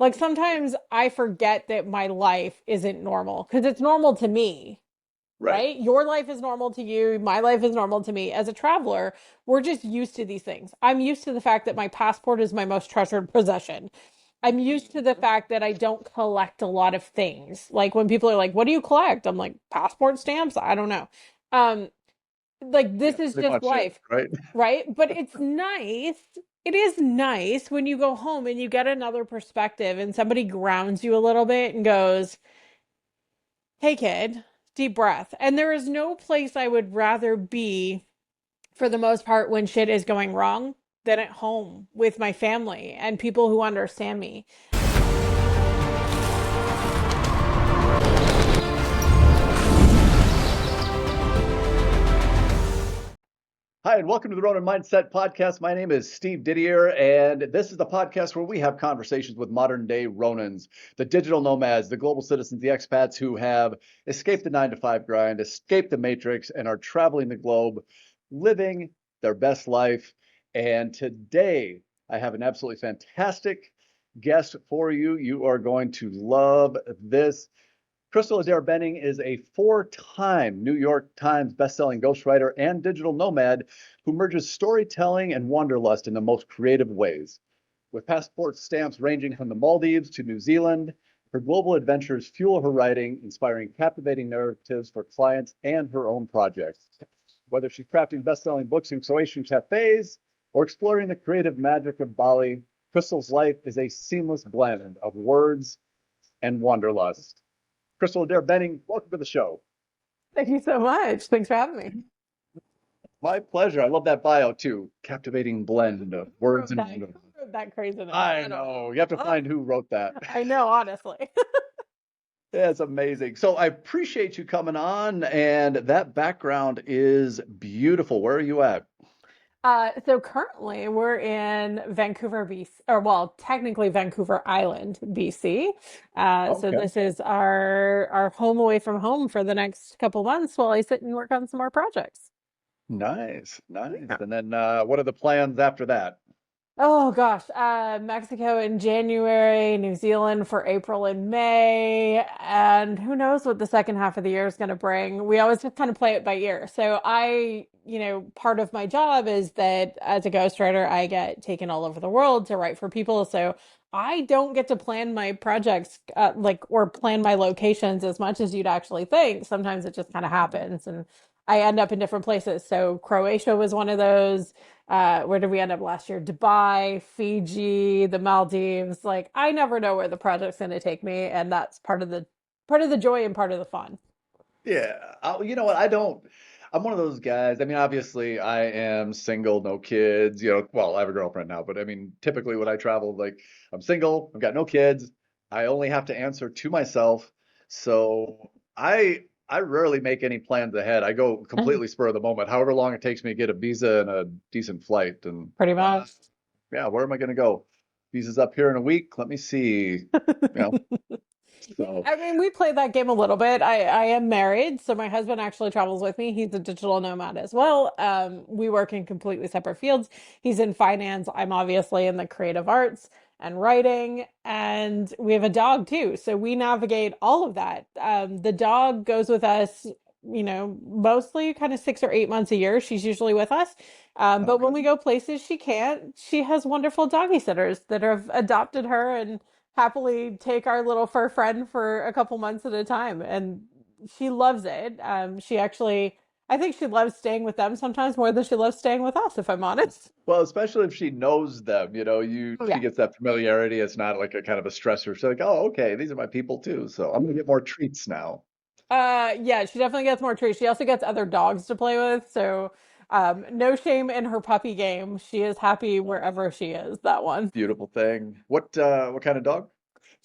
Like sometimes I forget that my life isn't normal because it's normal to me, Right. right? Your life is normal to you. My life is normal to me. As a traveler, we're just used to these things. I'm used to the fact that my passport is my most treasured possession. I'm used to the fact that I don't collect a lot of things. Like when people are like, "What do you collect?" I'm like, "Passport stamps." I don't know. Um, like Yeah, this is pretty just much it, life, right? right? But it's nice. It is nice when you go home and you get another perspective and somebody grounds you a little bit and goes, "Hey kid, deep breath." And there is no place I would rather be for the most part when shit is going wrong than at home with my family and people who understand me. Hi, and welcome to the Ronin Mindset podcast. My name is Steve Didier, and this is the podcast where we have conversations with modern day Ronins, the digital nomads, the global citizens, the expats who have escaped the 9 to 5 grind, escaped the matrix, and are traveling the globe, living their best life. And today, I have an absolutely fantastic guest for you. You are going to love this. Crystal Adair-Benning is a 4-time New York Times bestselling ghostwriter and digital nomad who merges storytelling and wanderlust in the most creative ways. With passport stamps ranging from the Maldives to New Zealand, her global adventures fuel her writing, inspiring captivating narratives for clients and her own projects. Whether she's crafting best-selling books in Croatian cafés or exploring the creative magic of Bali, Crystal's life is a seamless blend of words and wanderlust. Crystal Adair-Benning, welcome to the show. Thank you so much. Thanks for having me. My pleasure. I love that bio too. Captivating blend of Who words wrote and that? wonder. Who wrote that craziness? I I don't know. know. You have to Oh, find who wrote that. I know, honestly. Yeah, it's amazing. So I appreciate you coming on, and that background is beautiful. Where are you at? So currently we're in Vancouver, BC, or well, technically Vancouver Island, BC. So Okay. this is our home away from home for the next couple months while I sit and work on some more projects. Nice, nice. Yeah. And then what are the plans after that? Oh gosh, Mexico in January, New Zealand for April and May, and who knows what the second half of the year is going to bring. We always just kind of play it by ear. So part of my job is that as a ghostwriter, I get taken all over the world to write for people. So I don't get to plan my projects or plan my locations as much as you'd actually think. Sometimes it just kind of happens, and I end up in different places. So Croatia was one of those. Where did we end up last year? Dubai, Fiji, the Maldives. Like I never know where the project's going to take me, and that's part of the joy and part of the fun. Yeah, you know what? I'm one of those guys. I mean, obviously, I am single, no kids. Well, I have a girlfriend now, but I mean, typically when I travel, like, I'm single, I've got no kids. I only have to answer to myself. So I rarely make any plans ahead. I go completely spur of the moment, however long it takes me to get a visa and a decent flight. And Pretty much. yeah, where am I going to go? Visa's up here in a week. Let me see. Yeah, So I mean, we play that game a little bit. I am married, so my husband actually travels with me. He's a digital nomad as well. We work in completely separate fields. He's in finance. I'm obviously in the creative arts and writing, and we have a dog too. So we navigate all of that. The dog goes with us, mostly kind of 6 or 8 months a year. She's usually with us. But when okay. we go places she can't, she has wonderful doggy sitters that have adopted her and happily take our little fur friend for a couple months at a time. And she loves it. I think she loves staying with them sometimes more than she loves staying with us, if I'm honest. Well, especially if she knows them, Oh, she yeah. gets that familiarity. It's not like a kind of a stressor. She's like, oh, okay, these are my people too. So I'm gonna get more treats now. Yeah, she definitely gets more treats. She also gets other dogs to play with. So, no shame in her puppy game. She is happy wherever she is, that one. Beautiful thing. What kind of dog?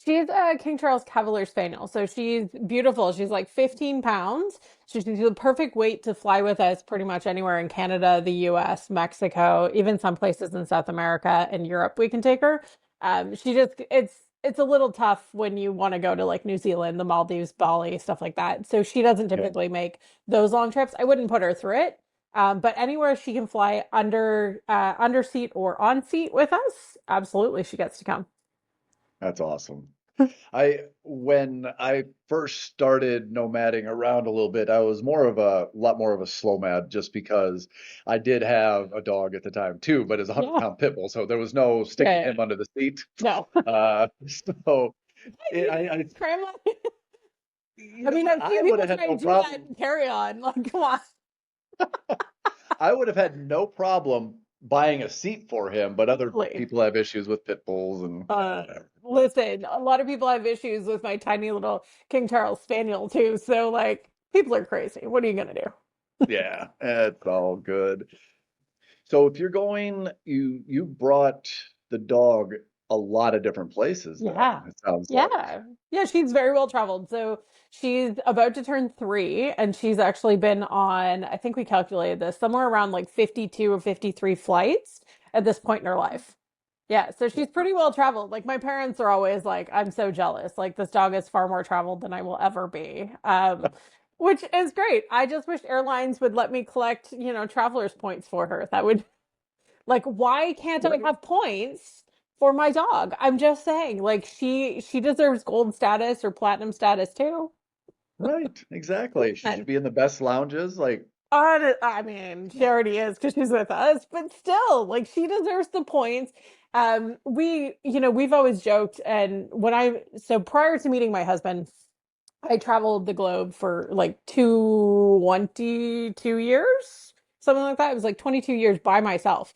She's a King Charles Cavalier Spaniel, so she's beautiful. She's like 15 pounds. So she's the perfect weight to fly with us pretty much anywhere in Canada, the US, Mexico, even some places in South America and Europe we can take her. She just it's a little tough when you want to go to like New Zealand, the Maldives, Bali, stuff like that. So she doesn't Yeah. typically make those long trips. I wouldn't put her through it. But anywhere she can fly under seat or on seat with us, absolutely she gets to come. That's awesome. When I first started nomading around a little bit, I was lot more of a slow mad just because I did have a dog at the time too, but it's a 100 Yeah. pound pit bull, so there was no sticking Yeah. him under the seat. No. So Grandma. you I know mean, what? I've seen I would people have had try no and do that problem. and carry on. Like, come on. I would have had no problem buying a seat for him, but other Totally. people have issues with pit bulls and whatever. Listen, a lot of people have issues with my tiny little King Charles Spaniel too. So, like, people are crazy. What are you gonna do? Yeah, it's all good. So if you're going, you brought the dog a lot of different places then, Yeah. it sounds like. Yeah. Yeah, she's very well traveled. So she's about to turn 3, and she's actually been on, I think we calculated this, somewhere around like 52 or 53 flights at this point in her life. Yeah, so she's pretty well traveled. Like my parents are always like, I'm so jealous. Like this dog is far more traveled than I will ever be. Which is great. I just wish airlines would let me collect, travelers points for her. That would like, why can't I have points for my dog? I'm just saying, like, she deserves gold status or platinum status too. Right, exactly. She should And be in the best lounges. Like, I mean, she already is because she's with us, but still, like, she deserves the points. We've always joked, and so prior to meeting my husband, I traveled the globe for like 22 years, something like that. It was like 22 years by myself,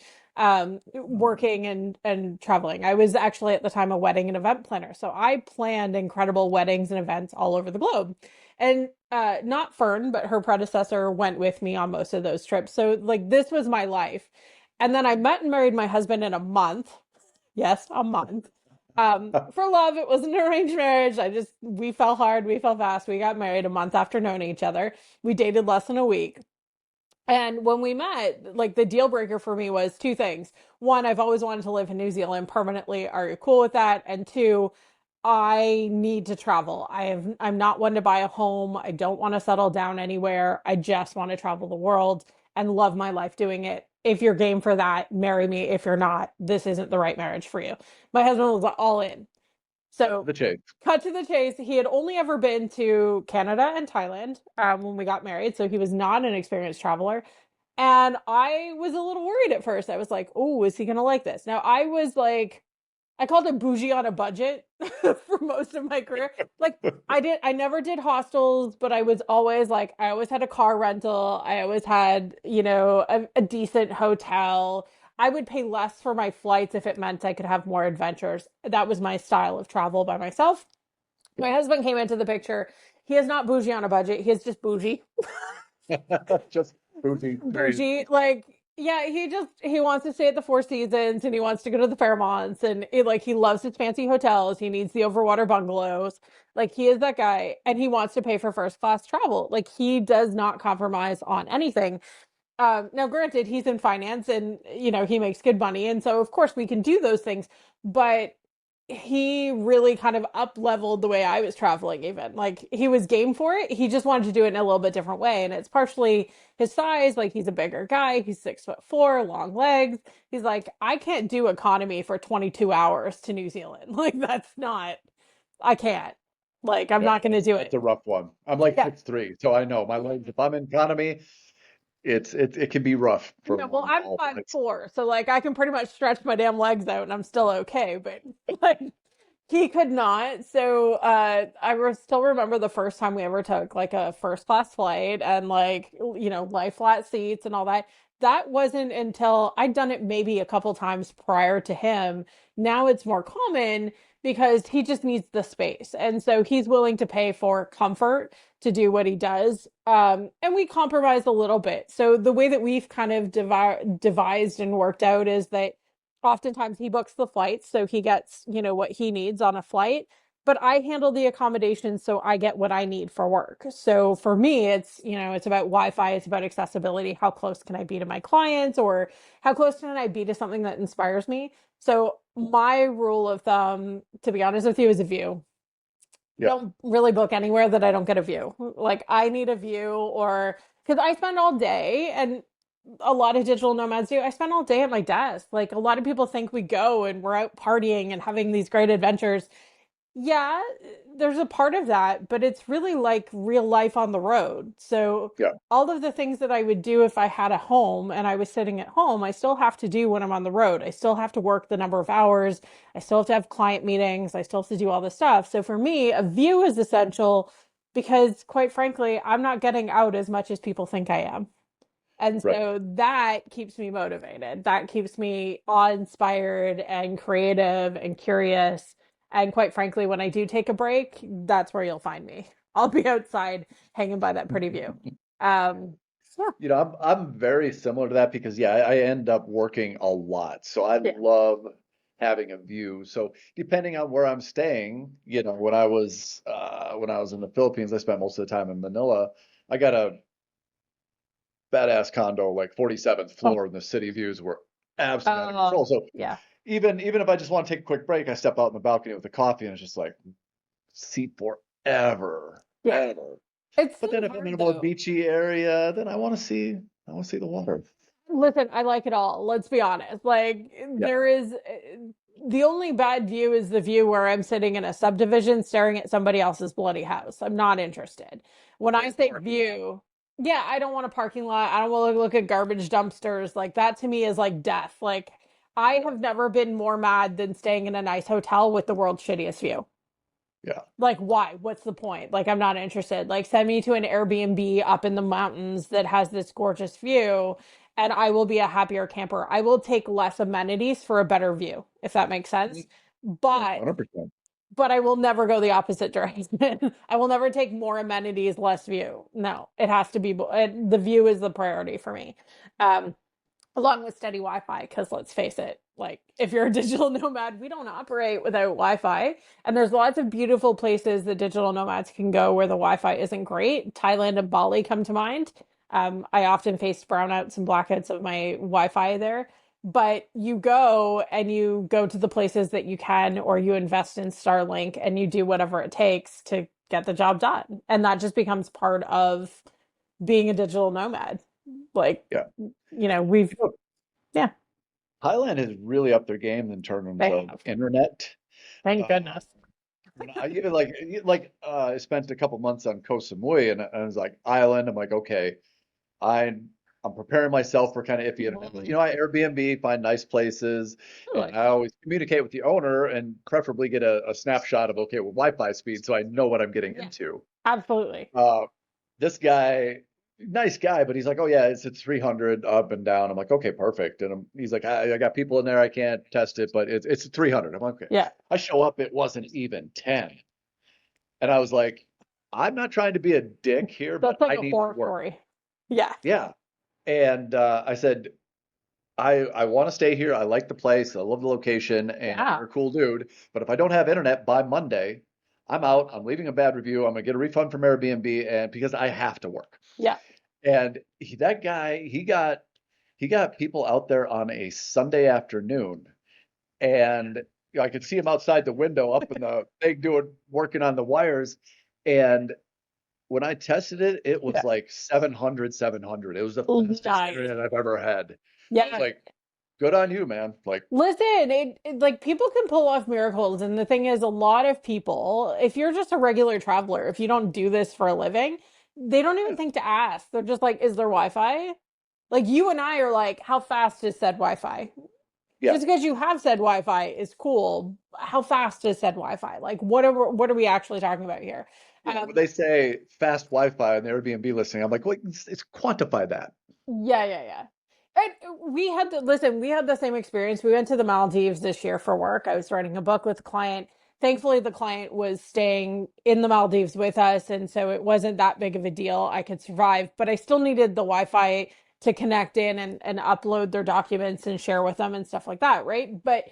working and traveling. I was actually at the time a wedding and event planner. So I planned incredible weddings and events all over the globe. And not Fern, but her predecessor went with me on most of those trips. So like this was my life. And then I met and married my husband in a month. Yes, a month. For love, it was an arranged marriage. We fell hard, we fell fast. We got married a month after knowing each other. We dated less than a week. And when we met, like the deal breaker for me was two things. One, I've always wanted to live in New Zealand permanently. Are you cool with that? And two, I need to travel. I'm not one to buy a home. I don't want to settle down anywhere. I just want to travel the world and love my life doing it. If you're game for that, marry me. If you're not, this isn't the right marriage for you. My husband was all in. cut to So the chase. cut to the chase, he had only ever been to Canada and Thailand when we got married, so he was not an experienced traveler. And I was a little worried at first. I was like, "Oh, is he gonna like this?" Now I was like, I called it bougie on a budget for most of my career. Like I never did hostels, but I was always like, I always had a car rental. I always had, a decent hotel. I would pay less for my flights if it meant I could have more adventures. That was my style of travel by myself. Yeah. My husband came into the picture. He is not bougie on a budget. He is just bougie. Just bougie. Very Bougie. Like, yeah, he wants to stay at the Four Seasons and he wants to go to the Fairmonts and he loves his fancy hotels. He needs the overwater bungalows. Like he is that guy and he wants to pay for first class travel. Like he does not compromise on anything. Now granted, he's in finance and he makes good money, and so of course we can do those things, but he really kind of up leveled the way I was traveling, even. Like he was game for it. He just wanted to do it in a little bit different way. And it's partially his size. Like he's a bigger guy. He's 6'4", long legs. He's like, I can't do economy for 22 hours to New Zealand. Like that's not, I can't. Like I'm yeah, not going to do that's it. a rough one. I'm like Yeah. 6'3", so I know my legs. If I'm in economy, it can be rough for Yeah, well, long I'm haul five flights. four, so like I can pretty much stretch my damn legs out and I'm still okay. But like he could not. So still remember the first time we ever took like a first class flight and like lie flat seats and all that. That wasn't until I'd done it maybe a couple times prior to him. Now it's more common because he just needs the space. And so he's willing to pay for comfort to do what he does. And we compromise a little bit. So the way that we've kind of devised and worked out is that oftentimes he books the flights, so he gets, what he needs on a flight. But I handle the accommodations, so I get what I need for work. So for me, it's about Wi-Fi, it's about accessibility. How close can I be to my clients, or how close can I be to something that inspires me? So my rule of thumb, to be honest with you, is a view. Yeah. Don't really book anywhere that I don't get a view. Like I need a view, or because I spend all day and a lot of digital nomads do. I spend all day at my desk. Like a lot of people think we go and we're out partying and having these great adventures. Yeah, there's a part of that, but it's really like real life on the road. So Yeah. all of the things that I would do if I had a home and I was sitting at home, I still have to do when I'm on the road. I still have to work the number of hours. I still have to have client meetings. I still have to do all this stuff. So for me, a view is essential because quite frankly, I'm not getting out as much as people think I am. And Right. so that keeps me motivated. That keeps me awe-inspired and creative and curious. And quite frankly, when I do take a break, that's where you'll find me. I'll be outside hanging by that pretty view. Yeah, I'm very similar to that because yeah, I end up working a lot. So I yeah. love having a view. So depending on where I'm staying, when I was in the Philippines, I spent most of the time in Manila. I got a badass condo, like 47th Oh, floor, and the city views were absolutely out of control. oh, So yeah. even if I just want to take a quick break, I step out in the balcony with a coffee and it's just like seat forever, Yeah. ever. It's But then so if I'm in hard a more though. beachy area, then I want to see the water. Listen, I like it all. Let's be honest. Like, Yeah. there is the only bad view is the view where I'm sitting in a subdivision staring at somebody else's bloody house. I'm not interested. When I Or say parking lot. view, yeah, I don't want a parking lot. I don't want to look at garbage dumpsters. Like, that to me is like death. Like, I Yeah. have never been more mad than staying in a nice hotel with the world's shittiest view. Yeah. Like, why? What's the point? Like, I'm not interested. Like, send me to an Airbnb up in the mountains that has this gorgeous view, and I will be a happier camper. I will take less amenities for a better view, if that makes sense. Mm, yeah, But 100%. but I will never go the opposite direction. I will never take more amenities, less view. No, it has to be the view is the priority for me. Um, Along with steady Wi-Fi, because let's face it, like if you're a digital nomad, we don't operate without Wi-Fi. And there's lots of beautiful places that digital nomads can go where the Wi-Fi isn't great. Thailand and Bali come to mind. I often face brownouts and blackouts of my Wi-Fi there. But you go to the places that you can, or you invest in Starlink and you do whatever it takes to get the job done. And that just becomes part of being a digital nomad. Like, Yeah. we've, You know, yeah, Thailand has really upped their game in terms they of have. internet. Thank Uh, goodness. I even I spent a couple months on Koh Samui and I was like island. I'm like, okay, I'm I'm preparing myself for kind of iffy internet. But, Mhm. I Airbnb, find nice places, and Totally. I always communicate with the owner and preferably get a snapshot of okay with Wi-Fi speed so I know what I'm getting Yeah, into. absolutely. Uh, this guy, nice guy, but he's like, oh yeah, it's 300 up and down. I'm like, okay, perfect. And he's like, I got people in there, I can't test it, but it's 300. I'm like, okay. Yeah, I show up, it wasn't even 10, and I was like, I'm not trying to be a dick here, but that's like I a need to horror work. story. Yeah, Yeah, and I said, I want to stay here. I like the place. I love the location, and yeah, you're a cool dude. But if I don't have internet by Monday, I'm out. I'm leaving a bad review. I'm gonna get a refund from Airbnb, and because I have to work. yeah. And that guy, he got people out there on a Sunday afternoon, and I could see him outside the window up in the thing doing working on the wires. And when I tested it, it was Yeah. like 700, 700. It was the fastest Nice. internet I've ever had. I was Yeah. like, good on you, man. Like, Listen, like people can pull off miracles. And the thing is, a lot of people, if you're just a regular traveler, if you don't do this for a living, they don't even yeah, think to ask. They're just like, is there Wi-Fi? Like you and I are like, how fast is said Wi-Fi? yeah, Just because you have said Wi-Fi is cool. How fast is said Wi-Fi? Like what are we actually talking about here? yeah. When they say fast Wi-Fi on the Airbnb listing, I'm like, wait, it's quantify that. Yeah, yeah, yeah. And we had the same experience. We went to the Maldives this year for work. I was writing a book with a client. Thankfully, the client was staying in the Maldives with us, and so it wasn't that big of a deal. I could survive, but I still needed the Wi-Fi to connect in and upload their documents and share with them and stuff like that, right? But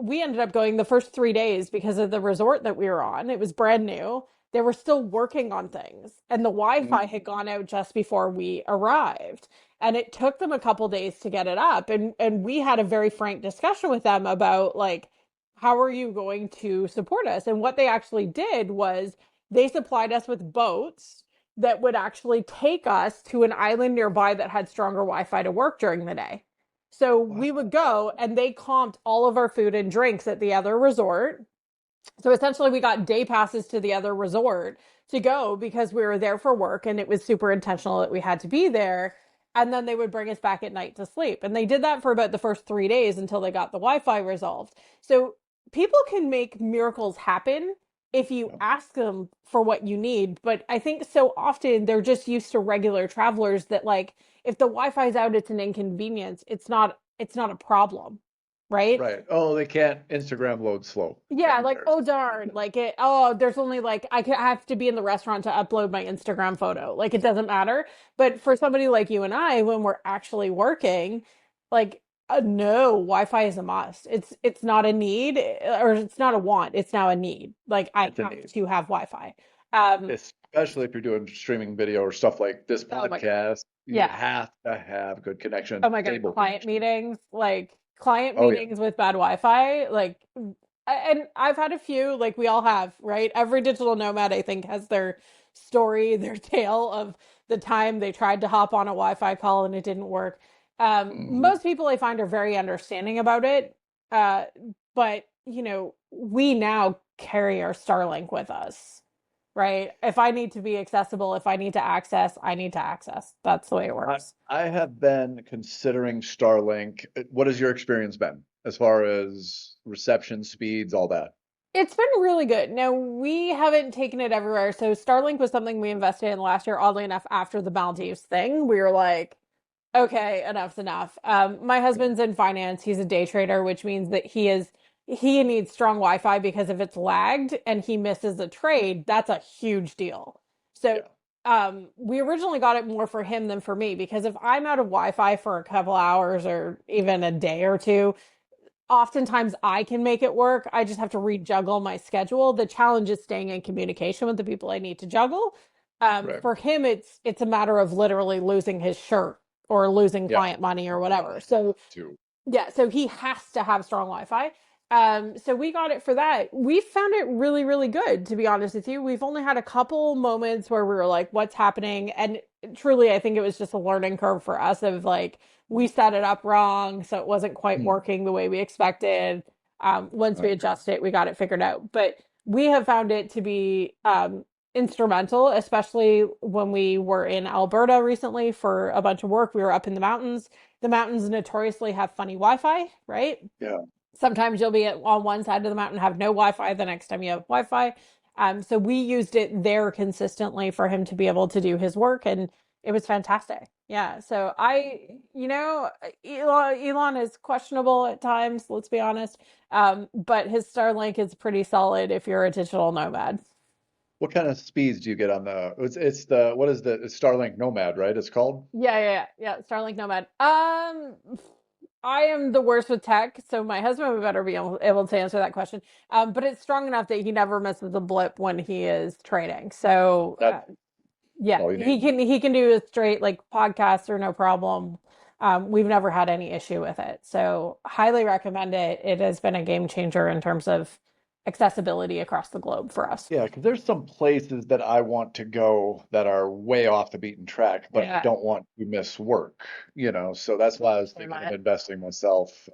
we ended up going the first 3 days because of the resort that we were on. It was brand new. They were still working on things, and the Wi-Fi Mhm. had gone out just before we arrived. And it took them a couple days to get it up. And we had a very frank discussion with them about like, how are you going to support us? And what they actually did was they supplied us with boats that would actually take us to an island nearby that had stronger Wi-Fi to work during the day. So we would go and they comped all of our food and drinks at the other resort. So essentially, we got day passes to the other resort to go because we were there for work and it was super intentional that we had to be there. And then they would bring us back at night to sleep. And they did that for about the first 3 days until they got the Wi Fi resolved. So people can make miracles happen if you Yeah. ask them for what you need. But I think so often they're just used to regular travelers that, like, if the Wi Fi's out, it's an inconvenience. It's not a problem, right? Right. Oh, they can't Instagram load slow. Yeah, Who like, cares? oh darn, like there's only like I have to be in the restaurant to upload my Instagram photo. Like it doesn't matter. But for somebody like you and I, when we're actually working, like no, Wi-Fi is a must. It's not a need or it's not a want. It's now a need. Like I It's a have need, to have Wi-Fi. Um, especially if you're doing streaming video or stuff like this oh my, podcast. You yeah. have to have good connection, Oh my God, stable client connection. meetings, like client Oh yeah. meetings with bad Wi-Fi, like, and I've had a few, like we all have, right? Every digital nomad, I think, has their story, their tale of the time they tried to hop on a Wi-Fi call and it didn't work. Hmm. Most people I find are very understanding about it. Uh, but we now carry our Starlink with us, right? If I need to be accessible, if I need to access, I need to access. That's the way it I works. I have been considering Starlink. What has your experience been as far as reception speeds, all that? It's been really good. Now, we haven't taken it everywhere. So, Starlink was something we invested in last year, oddly enough, after the Maldives thing. We were like, okay, enough's enough. My husband's in finance. He's a day trader, which means that he needs strong Wi-Fi because if it's lagged and he misses a trade, that's a huge deal. So, Yeah. we originally got it more for him than for me because if I'm out of Wi-Fi for a couple hours or even a day or two, oftentimes I can make it work. I just have to rejuggle my schedule. The challenge is staying in communication with the people I need to juggle. Right. For him, it's a matter of literally losing his shirt or losing Yeah. client money or whatever. So Too. yeah, so he has to have strong Wi-Fi. So we got it for that. We found it really, really good, to be honest with you. We've only had a couple moments where we were like, what's happening? And truly, I think it was just a learning curve for us of like, we set it up wrong, so it wasn't quite Hmm. working the way we expected. Once we Okay. adjusted it, we got it figured out. But we have found it to be instrumental, especially when we were in Alberta recently for a bunch of work. We were up in the mountains notoriously have funny Wi-Fi, right? Yeah. Sometimes you'll be on one side of the mountain, have no Wi-Fi. The next time you have Wi-Fi. So we used it there consistently for him to be able to do his work, and it was fantastic. Yeah. So Elon is questionable at times. Let's be honest. But his Starlink is pretty solid if you're a digital nomad. What kind of speeds do you get on the? It's the what is the it's Starlink Nomad, right? It's called. Yeah. Starlink Nomad. I am the worst with tech, so my husband would better be able to answer that question. But it's strong enough that he never misses a blip when he is trading. So That's yeah, all you need. he can do a straight like podcast or no problem. We've never had any issue with it. So highly recommend it. It has been a game changer in terms of accessibility across the globe for us. Yeah, because there's some places that I want to go that are way off the beaten track, but I Yeah. don't want to miss work, so that's why I was Same thinking of on it. investing myself.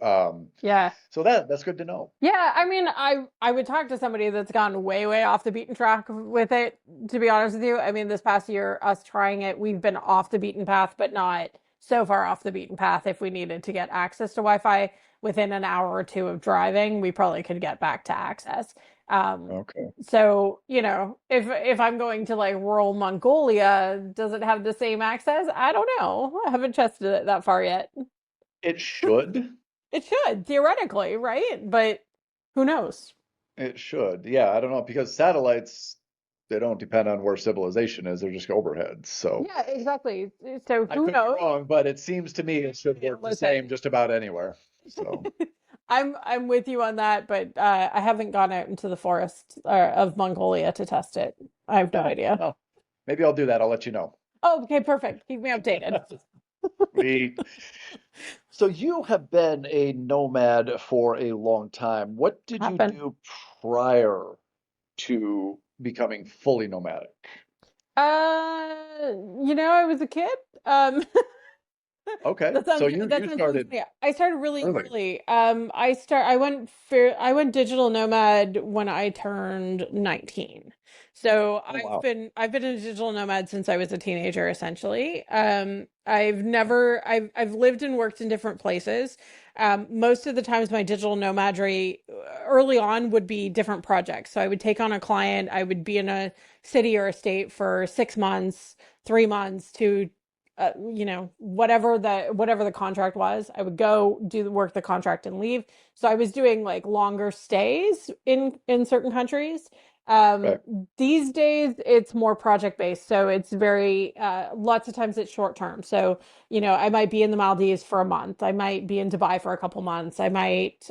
Yeah. So that's good to know. Yeah, I mean, I would talk to somebody that's gone way, way off the beaten track with it, to be honest with you. I mean, this past year, us trying it, we've been off the beaten path, but not so far off the beaten path. If we needed to get access to Wi-Fi within an hour or two of driving, we probably could get back to access. Okay. So, if I'm going to like rural Mongolia, does it have the same access? I don't know. I haven't tested it that far yet. It should. It should, theoretically, right? But who knows? It should. Yeah, I don't know because satellites, they don't depend on where civilization is. They're just overhead. So Yeah, exactly. So I who could be knows? wrong, but it seems to me it should Yeah, work the listen. same just about anywhere. So I'm with you on that, but I haven't gone out into the forest of Mongolia to test it. I have no yeah, idea. well, maybe I'll do that. I'll let you know. Oh, okay, perfect. Keep me updated. We So you have been a nomad for a long time. What did you Happen. do prior to becoming fully nomadic? I was a kid. Um, Okay, That so sounds that you sounds really started funny. I started really early. early. I went digital nomad when I turned 19. So Oh wow. I've been a digital nomad since I was a teenager, essentially. I've lived and worked in different places. Most of the times my digital nomadry early on would be different projects. So I would take on a client, I would be in a city or a state for 6 months, 3 months, to whatever the contract was. I would go do the work the contract and leave. So I was doing like longer stays in certain countries. um Right. these days it's more project based, so it's very lots of times it's short term. So I might be in the Maldives for a month, I might be in Dubai for a couple months, I might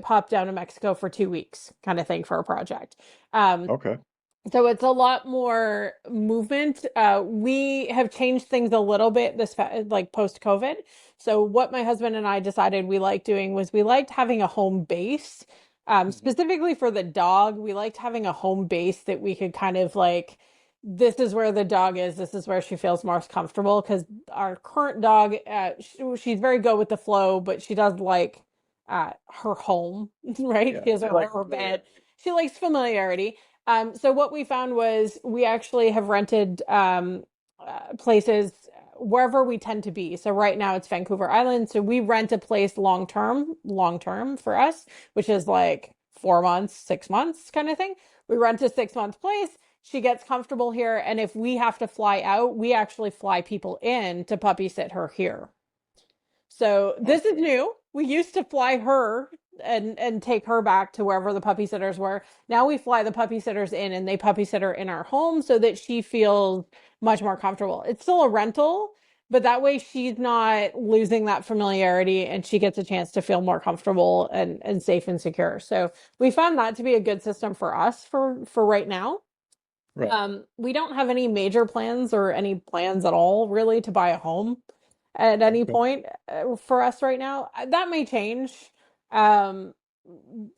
pop down to Mexico for 2 weeks kind of thing for a project. um Okay. so it's a lot more movement. We have changed things a little bit like post COVID. So what my husband and I decided we liked doing was we liked having a home base. Mhm. Specifically for the dog, we liked having a home base that we could kind of like, this is where the dog is, this is where she feels most comfortable. Because our current dog, she's very go with the flow, but she does like her home, right? Yeah, She has she likes her bed. familiarity. She likes familiarity. So what we found was we actually have rented places wherever we tend to be. So right now it's Vancouver Island. So we rent a place long term for us, which is like 4 months, 6 months kind of thing. We rent a 6 month place. She gets comfortable here. And if we have to fly out, we actually fly people in to puppy sit her here. So this is Okay. new. We used to fly her and take her back to wherever the puppy sitters were. Now we fly the puppy sitters in and they puppy sit her in our home so that she feels much more comfortable. It's still a rental, but that way she's not losing that familiarity and she gets a chance to feel more comfortable and safe and secure. So we found that to be a good system for us for right now. Right. We don't have any major plans or any plans at all really to buy a home at any Okay. point for us right now. That may change. Um,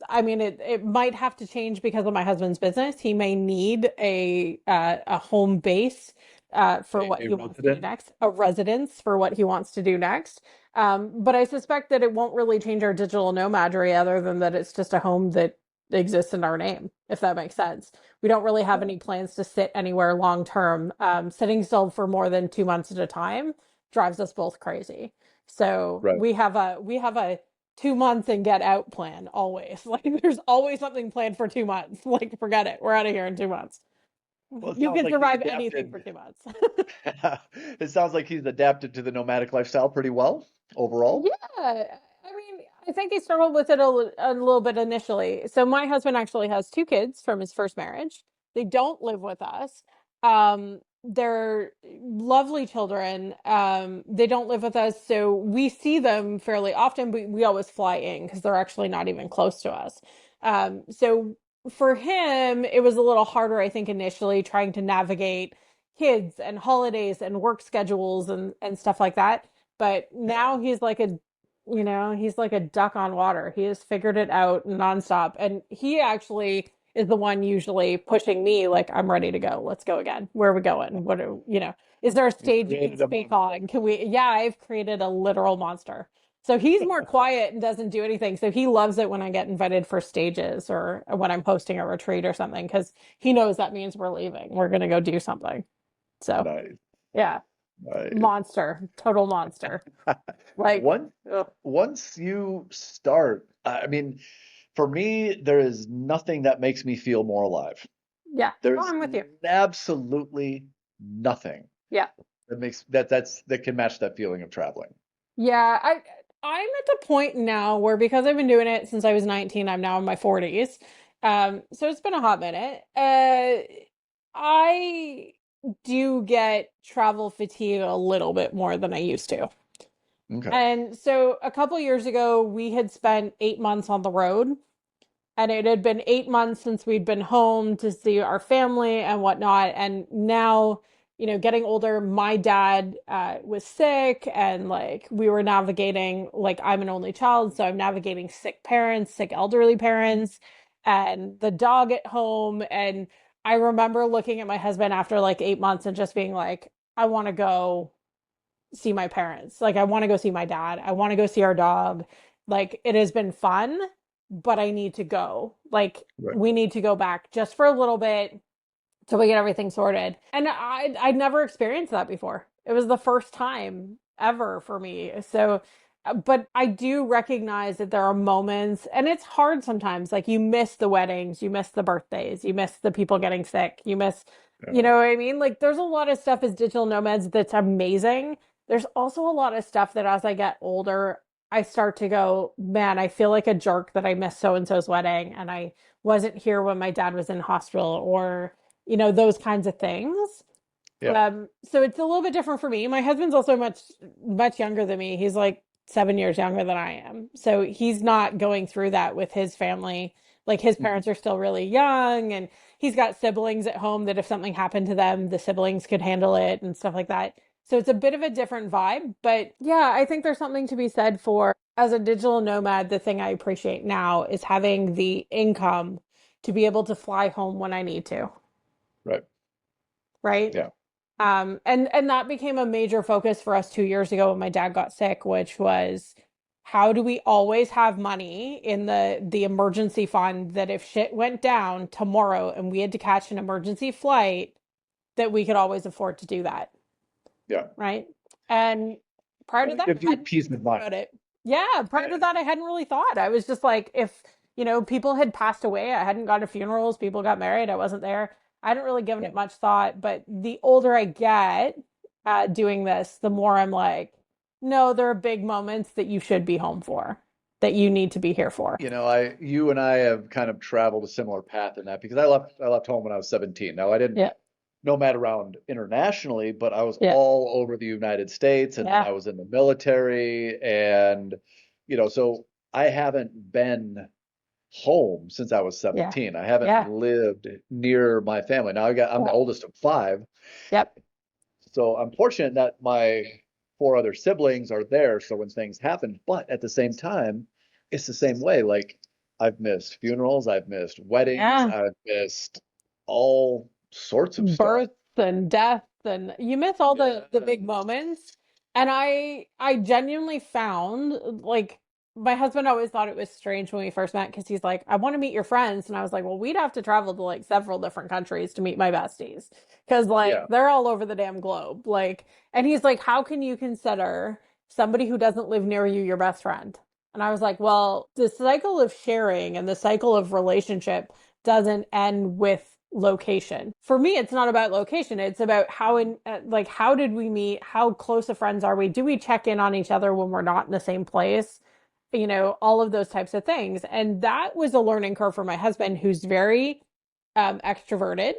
I mean, it might have to change because of my husband's business. He may need a home base for what A he wants to do resident. next, a residence for what he wants to do next. But I suspect that it won't really change our digital nomadry other than that it's just a home that exists in our name, if that makes sense. We don't really have Yeah. any plans to sit anywhere long term. Sitting still for more than 2 months at a time drives us both crazy. So Right. we have a 2 months and get out plan always. Like there's always something planned for 2 months. Like forget it, we're out of here in 2 months. Well, it You sounds can like he's survive anything for adapted. 2 months. It sounds like he's adapted to the nomadic lifestyle pretty well Yeah, overall. I mean, I think he struggled with it a little bit initially. So my husband actually has two kids from his first marriage. They don't live with us. They're lovely children. They don't live with us, so we see them fairly often, but we always fly in because they're actually not even close to us. So for him, it was a little harder, I think, initially trying to navigate kids and holidays and work schedules and stuff like that. But Yeah. now he's like a duck on water. He has figured it out nonstop. And he actually is the one usually pushing me, like, I'm ready to go. Let's go again. Where are we going? Is there a You've stage you can created a speak monster. on? Can we? Yeah, I've created a literal monster. So he's more quiet and doesn't do anything. So he loves it when I get invited for stages or when I'm hosting a retreat or something, because he knows that means we're leaving. We're going to go do something. So Nice. yeah, Nice. monster, total monster. Like, Once ugh. once you start, I mean, for me, there is nothing that makes me feel more alive. Yeah. Oh, There's I'm with you. absolutely nothing Yeah. that can match that feeling of traveling. Yeah. I'm at the point now where because I've been doing it since I was 19, I'm now in my 40s. So it's been a hot minute. I do get travel fatigue a little bit more than I used to. Okay. And so a couple years ago, we had spent 8 months on the road. And it had been 8 months since we'd been home to see our family and whatnot. And now, getting older, my dad was sick, and like we were navigating, like I'm an only child, so I'm navigating sick parents, sick elderly parents, and the dog at home. And I remember looking at my husband after like 8 months and just being like, I want to go see my parents. Like, I want to go see my dad. I want to go see our dog. Like, it has been fun, but I need to go. Like, Right. we need to go back just for a little bit till we get everything sorted. And I'd never experienced that before. It was the first time ever for me. So, but I do recognize that there are moments, and it's hard sometimes. Like, you miss the weddings, you miss the birthdays, you miss the people getting sick, you miss, Yeah. you know what I mean? Like, there's a lot of stuff as digital nomads that's amazing. There's also a lot of stuff that as I get older, I start to go, man, I feel like a jerk that I missed so and so's wedding and I wasn't here when my dad was in hospital, or those kinds of things. Yeah. So it's a little bit different for me. My husband's also much younger than me. He's like 7 years younger than I am. So he's not going through that with his family. Like, his Mhm. parents are still really young, and he's got siblings at home that if something happened to them, the siblings could handle it and stuff like that. So it's a bit of a different vibe. But yeah, I think there's something to be said for, as a digital nomad, the thing I appreciate now is having the income to be able to fly home when I need to, Right. right? Yeah. And that became a major focus for us 2 years ago when my dad got sick, which was, how do we always have money in the emergency fund, that if shit went down tomorrow and we had to catch an emergency flight, that we could always afford to do that, Yeah. right? And prior to Well, it that, gives I you hadn't peace of thought mind. about it. Yeah, prior to Yeah. that, I hadn't really thought. I was just like, if, people had passed away, I hadn't gone to funerals, people got married, I wasn't there. I hadn't really given Yeah. it much thought. But the older I get doing this, the more I'm like, no, there are big moments that you should be home for, that you need to be here for. You and I have kind of traveled a similar path in that because I left home when I was 17. Now I didn't Yeah, nomad around internationally, but I was yeah, all over the United States and then yeah, I was in the military and so I haven't been home since I was yeah, 17. I haven't yeah, lived near my family. Now I'm the yeah, oldest of five, yep, so I'm fortunate that my four other siblings are there. So when things happen, but at the same time, it's the same way. Like I've missed funerals, I've missed weddings, yeah. I've missed all sorts of stuff. Birth and death, and you miss all the Yeah. big moments. And I genuinely found, like, my husband always thought it was strange when we first met, because he's like, I want to meet your friends, and I was like, well, we'd have to travel to like several different countries to meet my besties, because like Yeah. they're all over the damn globe. Like, and he's like, how can you consider somebody who doesn't live near you your best friend? And I was like, well, the cycle of sharing and the cycle of relationship doesn't end with location. For me, it's not about location. It's about how, in like, how did we meet? How close of friends are we? Do we check in on each other when we're not in the same place? All of those types of things. And that was a learning curve for my husband, who's very extroverted.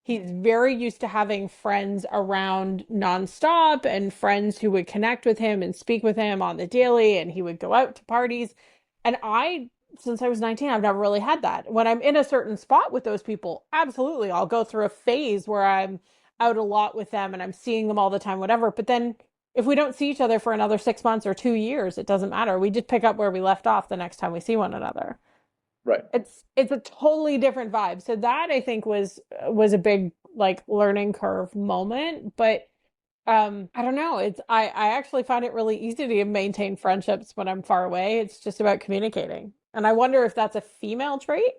He's very used to having friends around nonstop, and friends who would connect with him and speak with him on the daily, and he would go out to parties. And since I was 19, I've never really had that. When I'm in a certain spot with those people, absolutely, I'll go through a phase where I'm out a lot with them and I'm seeing them all the time, whatever. But then if we don't see each other for another 6 months or 2 years, it doesn't matter. We just pick up where we left off the next time we see one another. Right. It's a totally different vibe. So that, I think, was a big, like, learning curve moment. But I don't know. I actually find it really easy to maintain friendships when I'm far away. It's just about communicating. And I wonder if that's a female trait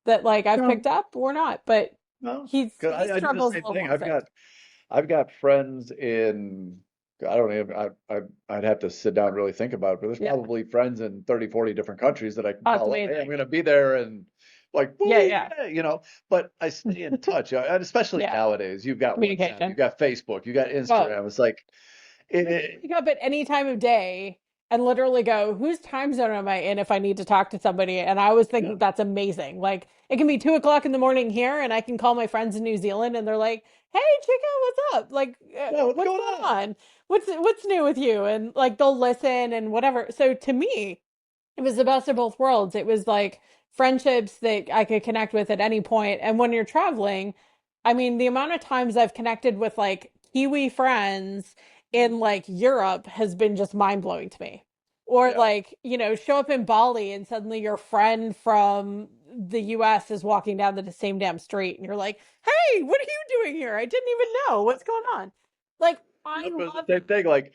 that, like, I've No, picked up or not. But no. he 'Cause I do the struggles a same little thing. more with it. I've got friends in, I don't even, I'd have to sit down and really think about it, but there's Yeah. probably friends in 30, 40 different countries that I can Oh, it's call up. Hey, I'm amazing. going to be there. And like, Yeah, "Boo, yeah. yeah, but I stay in touch. And especially Yeah. nowadays, you've got WhatsApp, you've Communication. got Facebook, you've got Well, Instagram. It's like, it, I can it- wake up at any time of day and literally go, whose time zone am I in if I need to talk to somebody? And I always think yeah, that that's amazing. Like, it can be 2 o'clock in the morning here, and I can call my friends in New Zealand, and they're like, hey, Chica, what's up? Like, yeah, what's what's going going on? on? What's new with you? And like, they'll listen and whatever. So to me, it was the best of both worlds. It was like friendships that I could connect with at any point. And when you're traveling, I mean, the amount of times I've connected with like Kiwi friends in like Europe has been just mind blowing to me. Or Yeah, like, show up in Bali and suddenly your friend from the US is walking down the same damn street and you're like, "Hey, what are you doing here? I didn't even know what's going on." Like I Yep, it's the love same thing. Like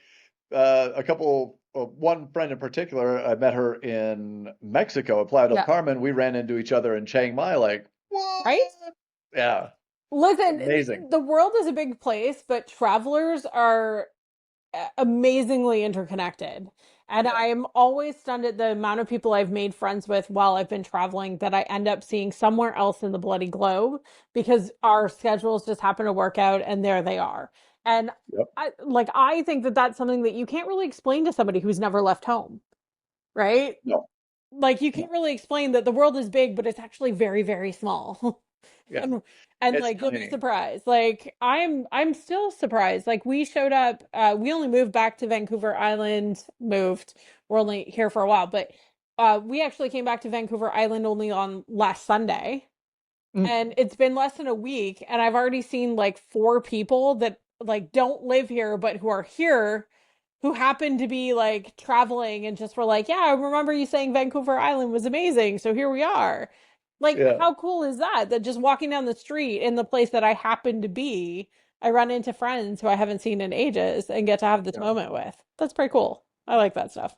one friend in particular, I met her in Mexico at Playa del yeah, Carmen. We ran into each other in Chiang Mai. Like, what? right? Yeah, Listen, amazing. the world is a big place, but travelers are amazingly interconnected. And Yeah, I am always stunned at the amount of people I've made friends with while I've been traveling that I end up seeing somewhere else in the bloody globe because our schedules just happen to work out and there they are. And yep, I think that that's something that you can't really explain to somebody who's never left home, right? no, Like you no, can't really explain that the world is big, but it's actually very, very small. yeah, and and it's like you'll be tiny. surprised. Like I'm still surprised. Like we showed up, we only moved back to Vancouver Island, moved. We're only here for a while, but we actually came back to Vancouver Island only on last Sunday. Mm, And it's been less than a week, and I've already seen like four people that like don't live here, but who are here who happen to be like traveling and just were like, yeah, I remember you saying Vancouver Island was amazing. So here we are. Like, yeah, how cool is that? That just walking down the street in the place that I happen to be, I run into friends who I haven't seen in ages and get to have this yeah. moment with. That's pretty cool. I like that stuff.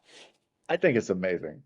I think it's amazing.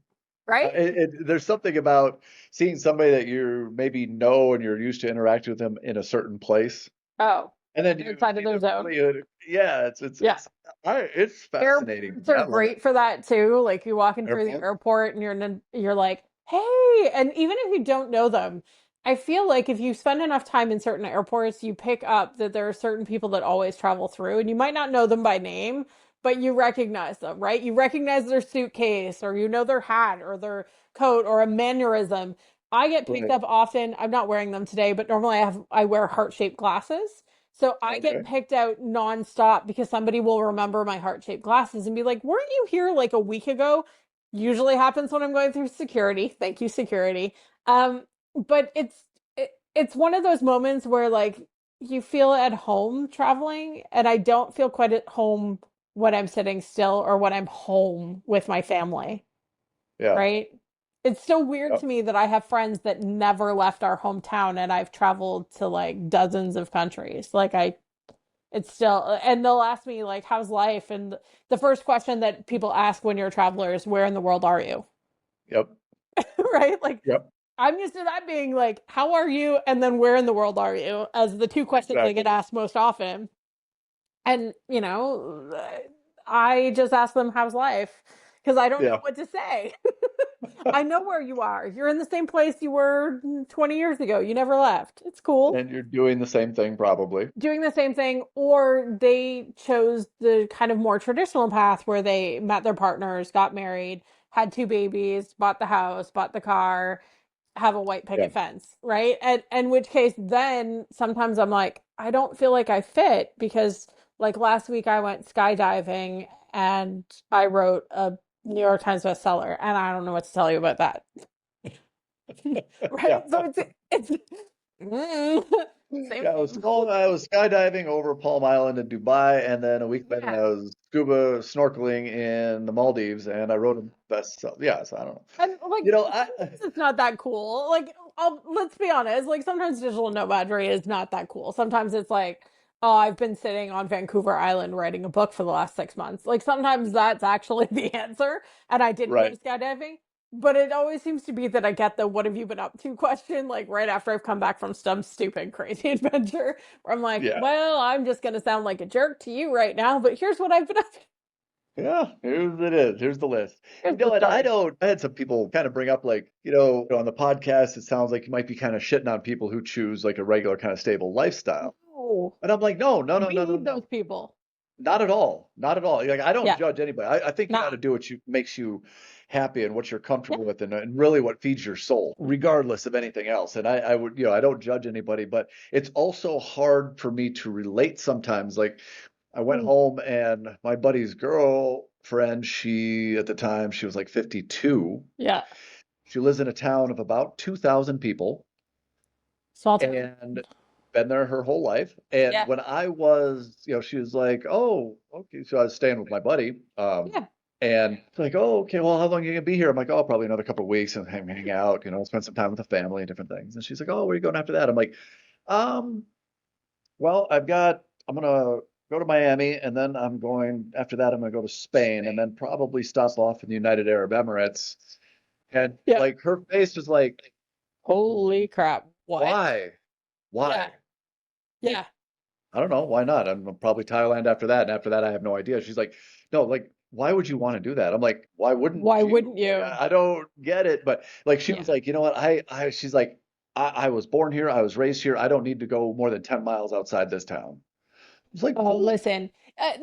Right? There's something about seeing somebody that you maybe know and you're used to interacting with them in a certain place, Oh, and then you inside of see their them zone. really. Yeah, Yeah. it's fascinating. Airports are I love it. great for that too. Like you walking through the Airport. airport and you're like, "Hey," and even if you don't know them, I feel like if you spend enough time in certain airports, you pick up that there are certain people that always travel through and you might not know them by name, but you recognize them, right? You recognize their suitcase or you know their hat or their coat or a mannerism. I get picked Right. up often. I'm not wearing them today, but normally I wear heart-shaped glasses. So I get Okay. picked out nonstop because somebody will remember my heart-shaped glasses and be like, "Weren't you here like a week ago?" Usually happens when I'm going through security. Thank you, security. But it's one of those moments where like you feel at home traveling, and I don't feel quite at home when I'm sitting still or when I'm home with my family, Yeah. right? It's still weird Yep. to me that I have friends that never left our hometown and I've traveled to like dozens of countries. It's still, and they'll ask me like, "How's life?" And the first question that people ask when you're a traveler is, "Where in the world are you?" Yep. Right? Like, Yep. I'm used to that being like, "How are you?" and then "Where in the world are you?" as the two questions I get Exactly. asked most often. And, I just ask them, "How's life?" Because I don't know Yeah. what to say. I know where you are. You're in the same place you were 20 years ago. You never left. It's cool. And you're doing the same thing probably. Doing the same thing, or they chose the kind of more traditional path where they met their partners, got married, had two babies, bought the house, bought the car, have a white Yeah. picket fence, right? And in which case, then sometimes I'm like, I don't feel like I fit because, like last week, I went skydiving and I wrote a New York Times bestseller, and I don't know what to tell you about that, Yeah. right? So it's mm, same Yeah, thing. I was skydiving over Palm Island in Dubai, and then a week later Yeah. I was scuba snorkeling in the Maldives, and I wrote a bestseller. Yeah, so I don't know. And like You know, sometimes it's not that cool. Like let's be honest, like sometimes digital nomadry is not that cool. Sometimes it's like, oh, I've been sitting on Vancouver Island writing a book for the last 6 months. Like sometimes that's actually the answer. And I didn't go right. to skydiving. But it always seems to be that I get the "what have you been up to" question, like right after I've come back from some stupid, crazy adventure, where I'm like, Yeah. well, I'm just gonna sound like a jerk to you right now, but here's what I've been up to. Yeah, here's it is. Here's the list. Here's You the know, and story. I had some people kind of bring up like, on the podcast, it sounds like you might be kind of shitting on people who choose like a regular kind of stable lifestyle. No, And I'm like, no, no, no, we no, no, need those no. people. Not at all. Not at all. Like I don't Yeah. judge anybody. I think you got Nah. to do what you makes you happy and what you're Yeah. comfortable with and really what feeds your soul, regardless of anything else. And I would, I don't judge anybody, but it's also hard for me to relate sometimes. Like I went Mm. home and my buddy's girlfriend, she at the time she was like 52. Yeah. She lives in a town of about 2,000 people Small town. and been there her whole life. And Yeah. when I was, she was like, "Oh, okay." So I was staying with my buddy. Yeah. And it's like, oh, okay, well, how long are you gonna be here? I'm like, oh, probably another couple of weeks and hang out, spend some time with the family and different things. And she's like, oh, where are you going after that? I'm like, um, well, I'm gonna go to Miami, and then after that, I'm gonna go to Spain, and then probably stop off in the United Arab Emirates. And Yeah. like her face was like, Holy crap. What? why? Yeah. Why? Yeah. I don't know. Why not? I'm probably Thailand after that. And after that, I have no idea. She's like, no, like, why would you want to do that? I'm like, why wouldn't Why you? wouldn't Like, you? I don't get it. But like, she was Yeah. like, you know what? She's like, I was born here. I was raised here. I don't need to go more than 10 miles outside this town. I was like, Oh, what?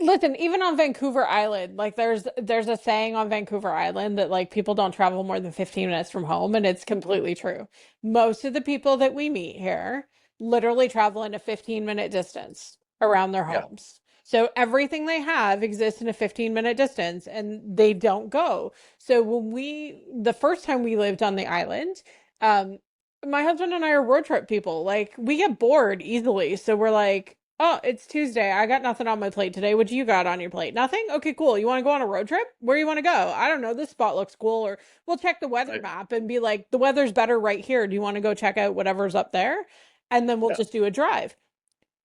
listen, even on Vancouver Island, like there's a saying on Vancouver Island that like people don't travel more than 15 minutes from home, and it's completely true. Most of the people that we meet here literally travel in a 15-minute distance around their Yeah. homes. So everything they have exists in a 15-minute distance and they don't go. So the first time we lived on the island, um, my husband and I are road trip people. Like we get bored easily. So we're like, oh, it's Tuesday. I got nothing on my plate today. What do you got on your plate? Nothing? Okay, cool. You want to go on a road trip? Where do you want to go? I don't know. This spot looks cool. Or we'll check the weather Right. map and be like, the weather's better right here. Do you want to go check out whatever's up there? And then we'll Yeah. just do a drive.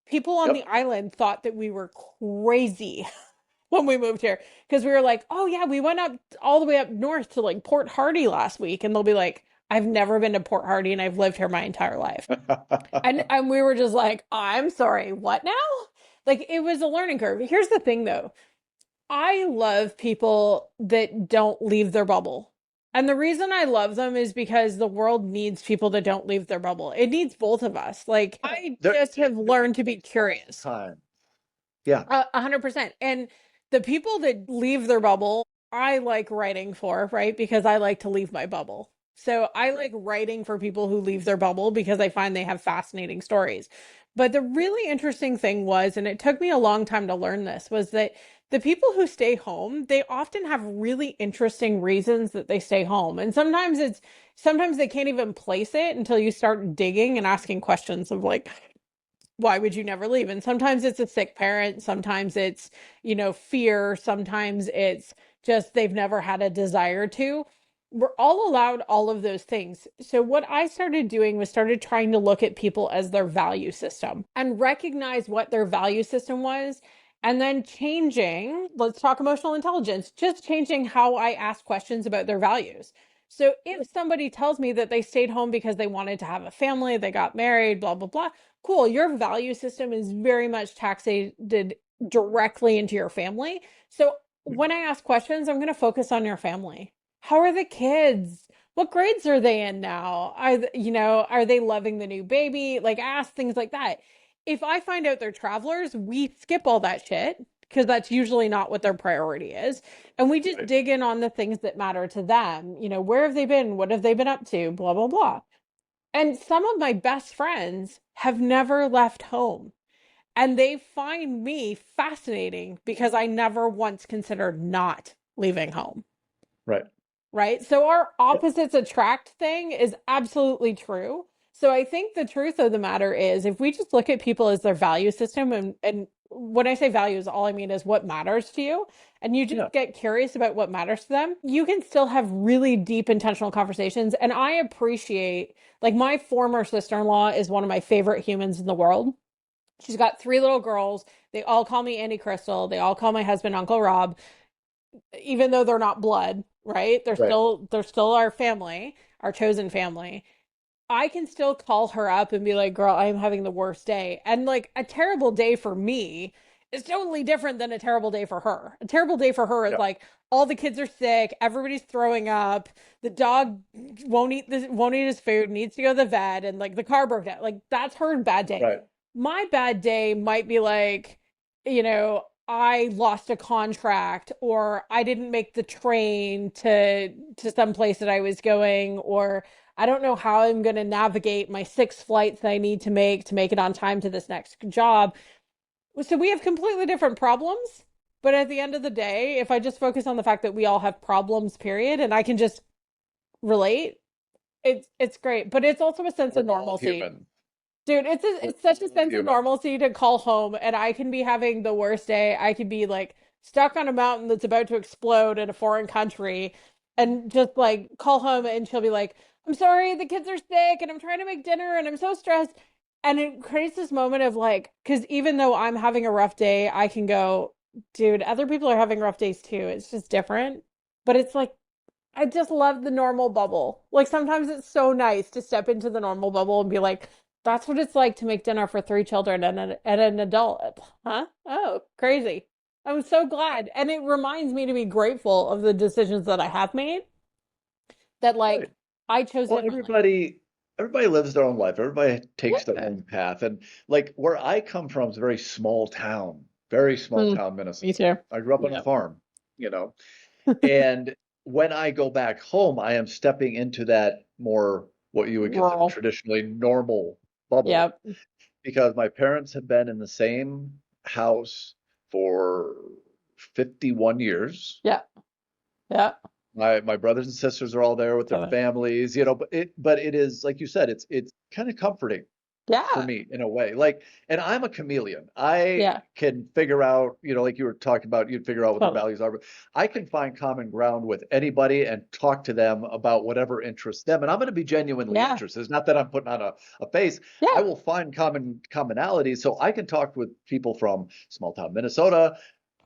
People on the Yep. island thought that we were crazy when we moved here because we were like, oh yeah, we went up all the way up north to like Port Hardy last week. And they'll be like, I've never been to Port Hardy and I've lived here my entire life. And we were just like, I'm sorry, what now? Like it was a learning curve. Here's the thing though. I love people that don't leave their bubble. And the reason I love them is because the world needs people that don't leave their bubble. It needs both of us. Like I There, just have learned to be curious. time. Yeah. 100%. And the people that leave their bubble, I like writing for, right? Because I like to leave my bubble. So I like writing for people who leave their bubble because I find they have fascinating stories. But the really interesting thing was, and it took me a long time to learn this, was that the people who stay home, they often have really interesting reasons that they stay home. And sometimes they can't even place it until you start digging and asking questions of like, why would you never leave? And sometimes it's a sick parent, sometimes it's, fear, sometimes it's just they've never had a desire to. We're all allowed all of those things. So what I started doing was started trying to look at people as their value system and recognize what their value system was. And then changing, let's talk emotional intelligence, just changing how I ask questions about their values. So if somebody tells me that they stayed home because they wanted to have a family, they got married, blah, blah, blah, cool. Your value system is very much taxated directly into your family. So when I ask questions, I'm going to focus on your family. How are the kids? What grades are they in now? Are they loving the new baby? Like ask things like that. If I find out they're travelers, we skip all that shit because that's usually not what their priority is. And we just Right. dig in on the things that matter to them. Where have they been? What have they been up to? Blah, blah, blah. And some of my best friends have never left home. And they find me fascinating because I never once considered not leaving home. Right. Right. So our Yeah. opposites attract thing is absolutely true. So I think the truth of the matter is if we just look at people as their value system and when I say values, all I mean is what matters to you. And you Yeah. just get curious about what matters to them, you can still have really deep intentional conversations. And I appreciate, like, my former sister-in-law is one of my favorite humans in the world. She's got three little girls. They all call me Auntie Crystal. They all call my husband Uncle Rob, even though they're not blood, right? They're Right. still they're still our family, our chosen family. I can still call her up and be like, girl, I'm having the worst day. And like a terrible day for me is totally different than a terrible day for her. A terrible day for her is Yeah. like all the kids are sick, everybody's throwing up, the dog won't eat his food, needs to go to the vet, and like the car broke down. Like that's her bad day. Right. My bad day might be like, I lost a contract or I didn't make the train to some place that I was going, or I don't know how I'm going to navigate my 6 flights that I need to make it on time to this next job. So we have completely different problems. But at the end of the day, if I just focus on the fact that we all have problems, period, and I can just relate, it's great. But it's also a sense We're of all normalcy. human. Dude, We're it's such a all sense of human. normalcy to call home and I can be having the worst day. I could be like stuck on a mountain that's about to explode in a foreign country and just like call home and she'll be like, I'm sorry, the kids are sick and I'm trying to make dinner and I'm so stressed. And it creates this moment of like, because even though I'm having a rough day, I can go, dude, other people are having rough days too. It's just different. But it's like, I just love the normal bubble. Like sometimes it's so nice to step into the normal bubble and be like, that's what it's like to make dinner for three children and an adult. Huh? Oh, crazy. I'm so glad. And it reminds me to be grateful of the decisions that I have made that Right. like I chose Well, differently. everybody lives their own life. Everybody takes their Yeah. own path. And like where I come from is a very small Mm, town, me Minnesota. too. I grew up on a Yeah. farm, you know. And when I go back home, I am stepping into that more what you would consider Rural. traditionally normal bubble Yep. because my parents have been in the same house for 51 years. Yeah. Yeah. My brothers and sisters are all there with their So, families, but it is like you said, it's kind of comforting for yeah. me in a way. Like, and I'm a chameleon. I Yeah. can figure out, like you were talking about, you'd figure out what their Totally. values are, but I can find common ground with anybody and talk to them about whatever interests them. And I'm going to be genuinely Yeah. interested. It's not that I'm putting on a face. I Yeah. will find commonalities. So I can talk with people from small town Minnesota.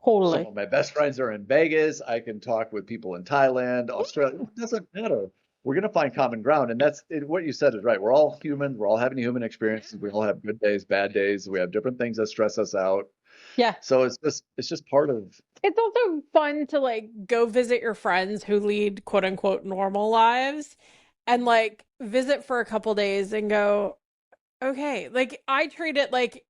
Some Totally. of my best friends are in Vegas. I can talk with people in Thailand, Australia. It doesn't matter. We're going to find common ground. And what you said is right. We're all human. We're all having human experiences. We all have good days, bad days. We have different things that stress us out. Yeah. So it's just part of, It's also fun to like go visit your friends who lead quote unquote normal lives and like visit for a couple days and go, okay, like I treat it like,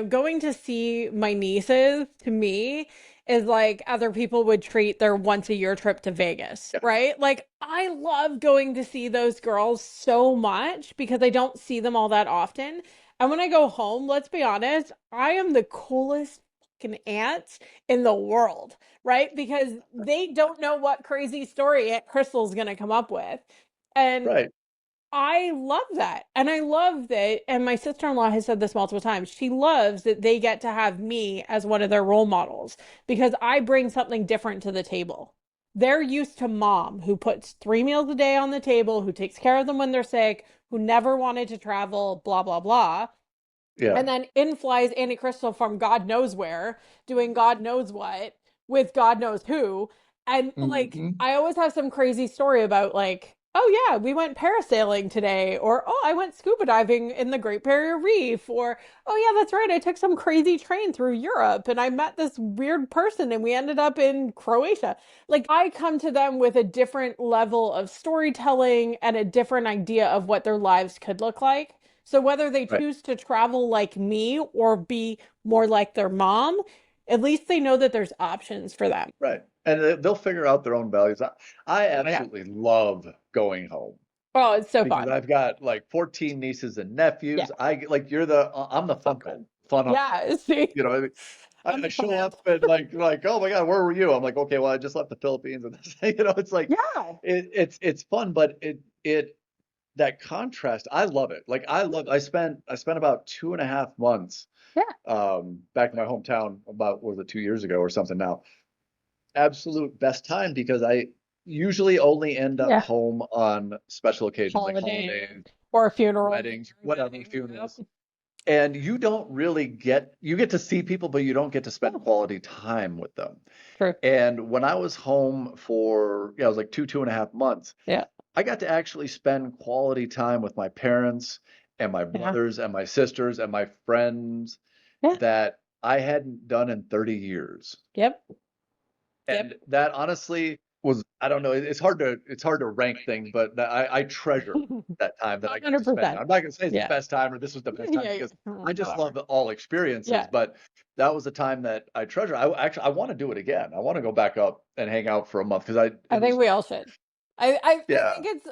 going to see my nieces to me is like other people would treat their once a year trip to Vegas, yeah, right? Like I love going to see those girls so much because I don't see them all that often. And when I go home, let's be honest, I am the coolest fucking aunt in the world, right? Because they don't know what crazy story Aunt Crystal's gonna come up with. And right, I love that. And I love that. And my sister-in-law has said this multiple times. She loves that they get to have me as one of their role models because I bring something different to the table. They're used to mom who puts three meals a day on the table, who takes care of them when they're sick, who never wanted to travel, blah, blah, blah. yeah, And then in flies Annie Crystal from God knows where, doing God knows what with God knows who. And like, hmm I always have some crazy story about like, oh yeah, we went parasailing today, or oh, I went scuba diving in the Great Barrier Reef, or oh yeah, that's right, I took some crazy train through Europe and I met this weird person and we ended up in Croatia. Like, I come to them with a different level of storytelling and a different idea of what their lives could look like. So whether they right, choose to travel like me or be more like their mom, at least they know that there's options for them. right. And they'll figure out their own values. I Yeah. absolutely love going home Oh, it's so because fun. I've got like 14 nieces and Yeah. nephews. I'm the So good. fun uncle. Yeah. See, You know, I mean, I'm I the fun show aunt. up and like, oh my God, where were you? I'm like, okay, well, I just left the Philippines and this, it's like Yeah. it's fun, but it that contrast, I love it. Like I spent about 2.5 months Yeah. back in my hometown about what was it 2 years ago or something now. Absolute best time because I usually only end up Yeah. home on special occasions like Holiday holidays, or a funeral. weddings, whatever, Yep. funerals. And you get to see people, but you don't get to spend Yeah. quality time with them. True. And when I was home for, yeah, it was like 2.5 months, Yeah. I got to actually spend quality time with my parents and my Yeah. brothers and my sisters and my friends Yeah. that I hadn't done in 30 years. Yep. Yep. And that honestly was, I don't know, it's hard to rank things, but I treasure that time that I got to spend. 100%. I'm not gonna say it's the Yeah. best time or this was the best time Yeah. because I just Whatever. love all experiences, Yeah. but that was a time that I treasure. I want to do it again. I want to go back up and hang out for a month because I it think was, we all should. yeah,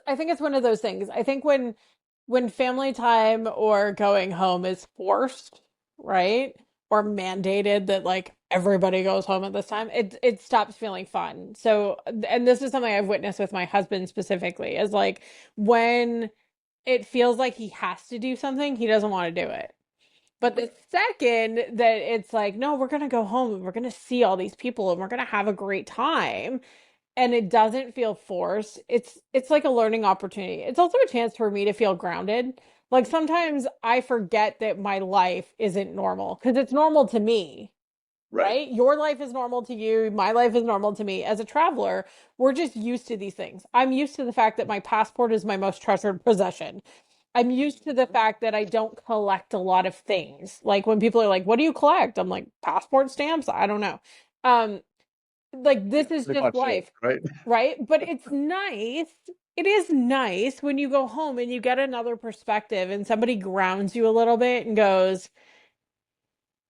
I think it's one of those things. I think when family time or going home is forced, right? Or mandated that like everybody goes home at this time, it stops feeling fun. So, and this is something I've witnessed with my husband specifically, is like when it feels like he has to do something, he doesn't want to do it. But the second that it's like, no, we're going to go home and we're going to see all these people and we're going to have a great time and it doesn't feel forced, it's like a learning opportunity. It's also a chance for me to feel grounded. Like sometimes I forget that my life isn't normal because it's normal to me, Right. right? Your life is normal to you. My life is normal to me. As a traveler, we're just used to these things. I'm used to the fact that my passport is my most treasured possession. I'm used to the fact that I don't collect a lot of things. Like when people are like, "What do you collect?" I'm like, "Passport stamps." I don't know. Um, like Yeah, this is pretty just much it, life, right? right? But it's nice. It is nice when you go home and you get another perspective and somebody grounds you a little bit and goes,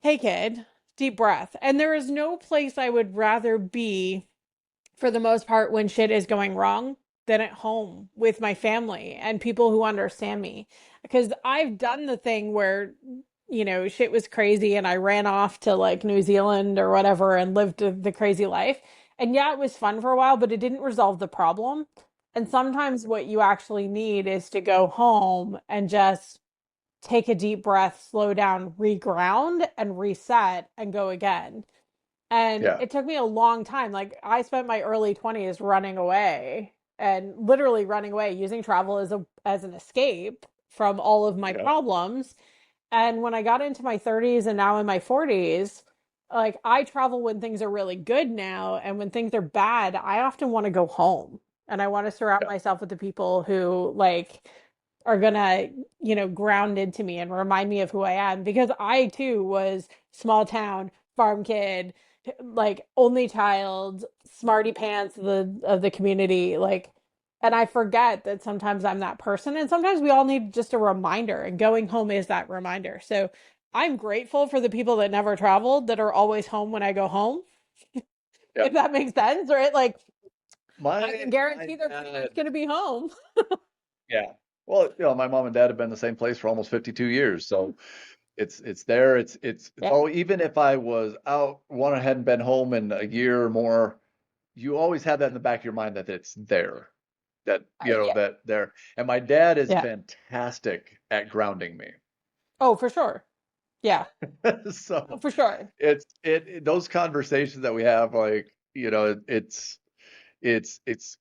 "Hey kid, deep breath." And there is no place I would rather be for the most part when shit is going wrong than at home with my family and people who understand me. Because I've done the thing where, shit was crazy and I ran off to like New Zealand or whatever and lived the crazy life. And yeah, it was fun for a while, but it didn't resolve the problem. And sometimes what you actually need is to go home and just take a deep breath, slow down, reground, and reset and go again. And Yeah. it took me a long time. Like I spent my early 20s running away and literally running away, using travel as an escape from all of my Yeah. problems. And when I got into my 30s and now in my 40s, like I travel when things are really good now. And when things are bad, I often want to go home and I want to surround Yeah. myself with the people who like are gonna, ground into me and remind me of who I am. Because I too was small town, farm kid, like only child, smarty pants of the community. Like and I forget that sometimes I'm that person, and sometimes we all need just a reminder, and going home is that reminder. So I'm grateful for the people that never traveled that are always home when I go home, Yeah. if that makes sense, right? Like I My can my guarantee they're pretty dad, much going to be home. yeah. Well, my mom and dad have been in the same place for almost 52 years, so it's there. It's Yeah. oh, even if I was out, one I hadn't been home in a year or more, you always have that in the back of your mind that it's there, that Yeah. that there. And my dad is Yeah. fantastic at grounding me. Oh, for sure. Yeah. Oh, So for sure. those conversations that we have, like, it's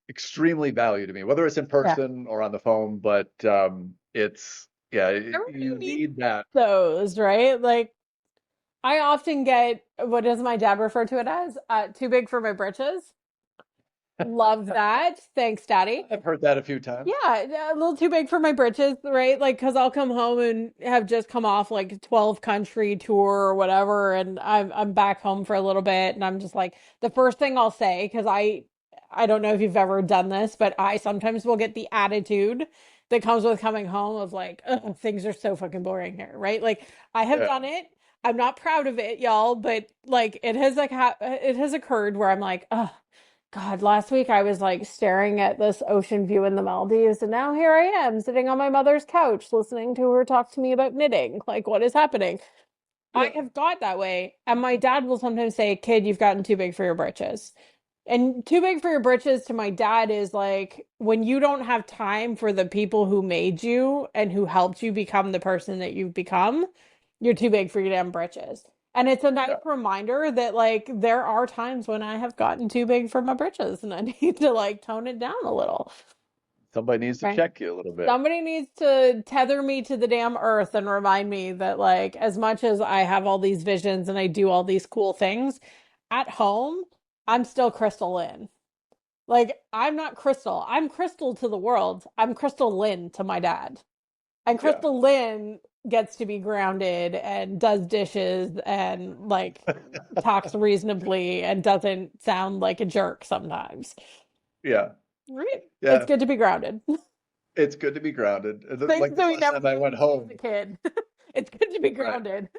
extremely valued to me, whether it's in Yeah. person or on the phone, but it's yeah, Everybody you needs need that. those, right? Like I often get, what does my dad refer to it as? Too big for my britches. Love that. Thanks, Daddy. I've heard that a few times. Yeah, a little too big for my britches, right? Like, because I'll come home and have just come off like a 12 country tour or whatever, and I'm back home for a little bit, and I'm just like the first thing I'll say, because I don't know if you've ever done this, but I sometimes will get the attitude that comes with coming home of like, "Ugh, things are so fucking boring here," right? Like I have Yeah, done it. I'm not proud of it, y'all, but like it has occurred where I'm like, oh God, last week I was like staring at this ocean view in the Maldives, and now here I am sitting on my mother's couch listening to her talk to me about knitting. Like, what is happening? I yeah. have got that way. And my dad will sometimes say, "Kid, you've gotten too big for your britches." And too big for your britches to my dad is like when you don't have time for the people who made you and who helped you become the person that you've become, you're too big for your damn britches. And it's a nice Yeah. reminder that like there are times when I have gotten too big for my britches and I need to like tone it down a little. Somebody needs to Right. check you a little bit. Somebody needs to tether me to the damn earth and remind me that like as much as I have all these visions and I do all these cool things at home, I'm still Crystal Lynn. Like, I'm not Crystal. I'm Crystal to the world. I'm Crystal Lynn to my dad. And Yeah. Crystal Lynn gets to be grounded and does dishes and, like, talks reasonably and doesn't sound like a jerk sometimes. Yeah. Right? It's Yeah. good to be grounded. It's good to be grounded. Things Like that this we last never time I got went to do as a home. kid. It's good to be Right. grounded.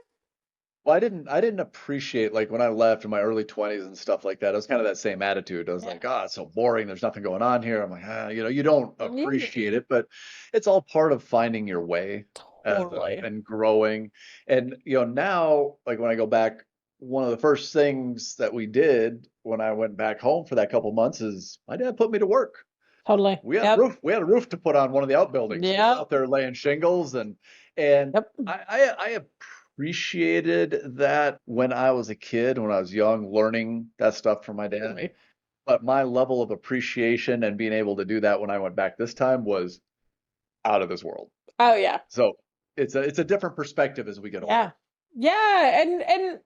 Well, I didn't appreciate, like, when I left in my early 20s and stuff like that. It was kind of that same attitude. I was Yeah. like, it's so boring. There's nothing going on here. I'm like, you don't Yeah. appreciate it, but it's all part of finding your way Totally. and growing. And now, like, when I go back, one of the first things that we did when I went back home for that couple months is my dad put me to work. Totally. We had a Yep. roof. We had a roof to put on one of the outbuildings. He was Yep. out there laying shingles and Yep. I appreciated that when I was a kid, when I was young, learning that stuff from my dad. Totally. But my level of appreciation and being able to do that when I went back this time was out of this world. Oh yeah. So it's a different perspective as we get older. Yeah. Yeah, and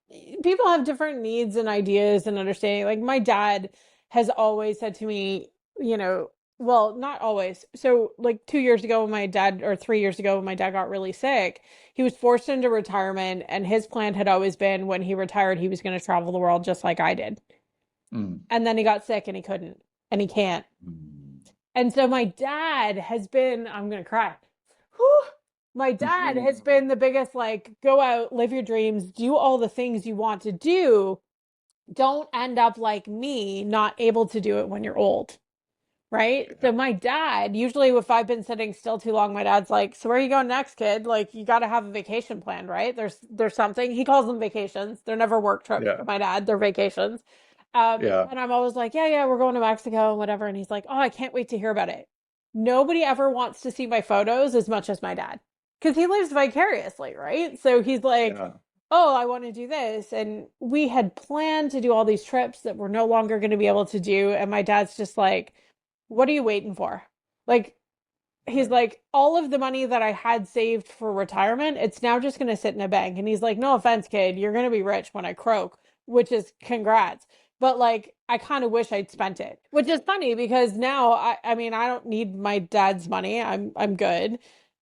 people have different needs and ideas and understanding. Like my dad has always said to me, you know, well, not always. So like 2 years ago when my dad, or 3 years ago when my dad got really sick, he was forced into retirement, and his plan had always been when he retired, he was going to travel the world just like I did. Mm. And then he got sick and he couldn't, and he can't. Mm. And so my dad has been, I'm going to cry. Whew. My dad has been the biggest, like, go out, live your dreams, do all the things you want to do. Don't end up like me, not able to do it when you're old. Right. Yeah. So my dad, usually if I've been sitting still too long, my dad's like, so where are you going next, kid? Like, you got to have a vacation plan, right? There's something. He calls them vacations. They're never work trips Yeah. for my dad. They're vacations. Yeah. And I'm always like, yeah, we're going to Mexico and whatever. And he's like, oh, I can't wait to hear about it. Nobody ever wants to see my photos as much as my dad because he lives vicariously, right? So he's like, Yeah. oh, I want to do this. And we had planned to do all these trips that we're no longer going to be able to do. And my dad's just like, what are you waiting for? Like, he's Right. like, all of the money that I had saved for retirement, it's now just going to sit in a bank. And he's like, no offense, kid, you're going to be rich when I croak, which is congrats. But like, I kind of wish I'd spent it, which is funny because now I mean, I don't need my dad's money. I'm good.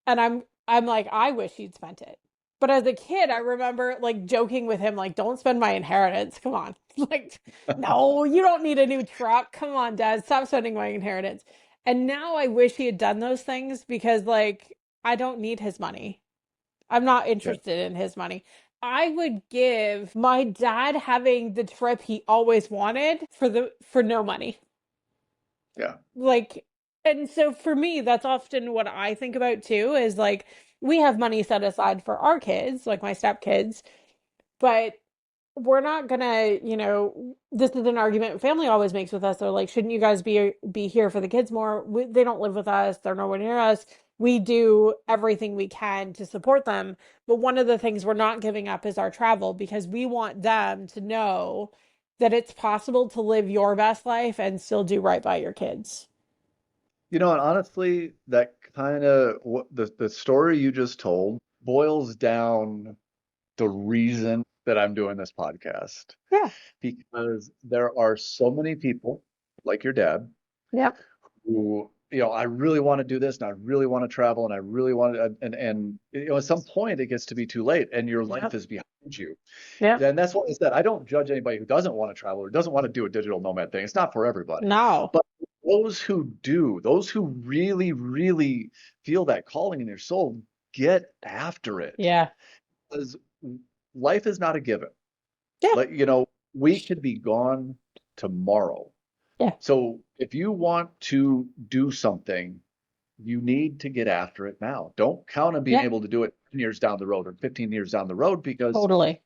And I'm like, I wish he'd spent it. But as a kid, I remember like joking with him, like, don't spend my inheritance. Come on. Like, no, you don't need a new truck. Come on, dad, stop spending my inheritance. And now I wish he had done those things because, like, I don't need his money. I'm not Yeah. interested in his money. I would give my dad having the trip he always wanted for no money. Yeah. Like, and so for me, that's often what I think about too, is like we have money set aside for our kids, like my stepkids, but we're not gonna, this is an argument family always makes with us. They're like, shouldn't you guys be here for the kids more? They don't live with us. They're nowhere near us. We do everything we can to support them. But one of the things we're not giving up is our travel because we want them to know that it's possible to live your best life and still do right by your kids. And honestly, that kind of what the story you just told boils down the reason that I'm doing this podcast. Yeah. Because there are so many people like your dad Yep. who, I really want to do this and I really want to travel and I really want to, and at some point it gets to be too late and your life Yep. is behind you. Yep. And that's what I said. I don't judge anybody who doesn't want to travel or doesn't want to do a digital nomad thing. It's not for everybody. No. But those who do, those who really, really feel that calling in their soul, get after it. Yeah. Because life is not a given. Yeah. Like, we could be gone tomorrow. Yeah. So if you want to do something, you need to get after it now. Don't count on being Yeah. able to do it 10 years down the road or 15 years down the road because Totally.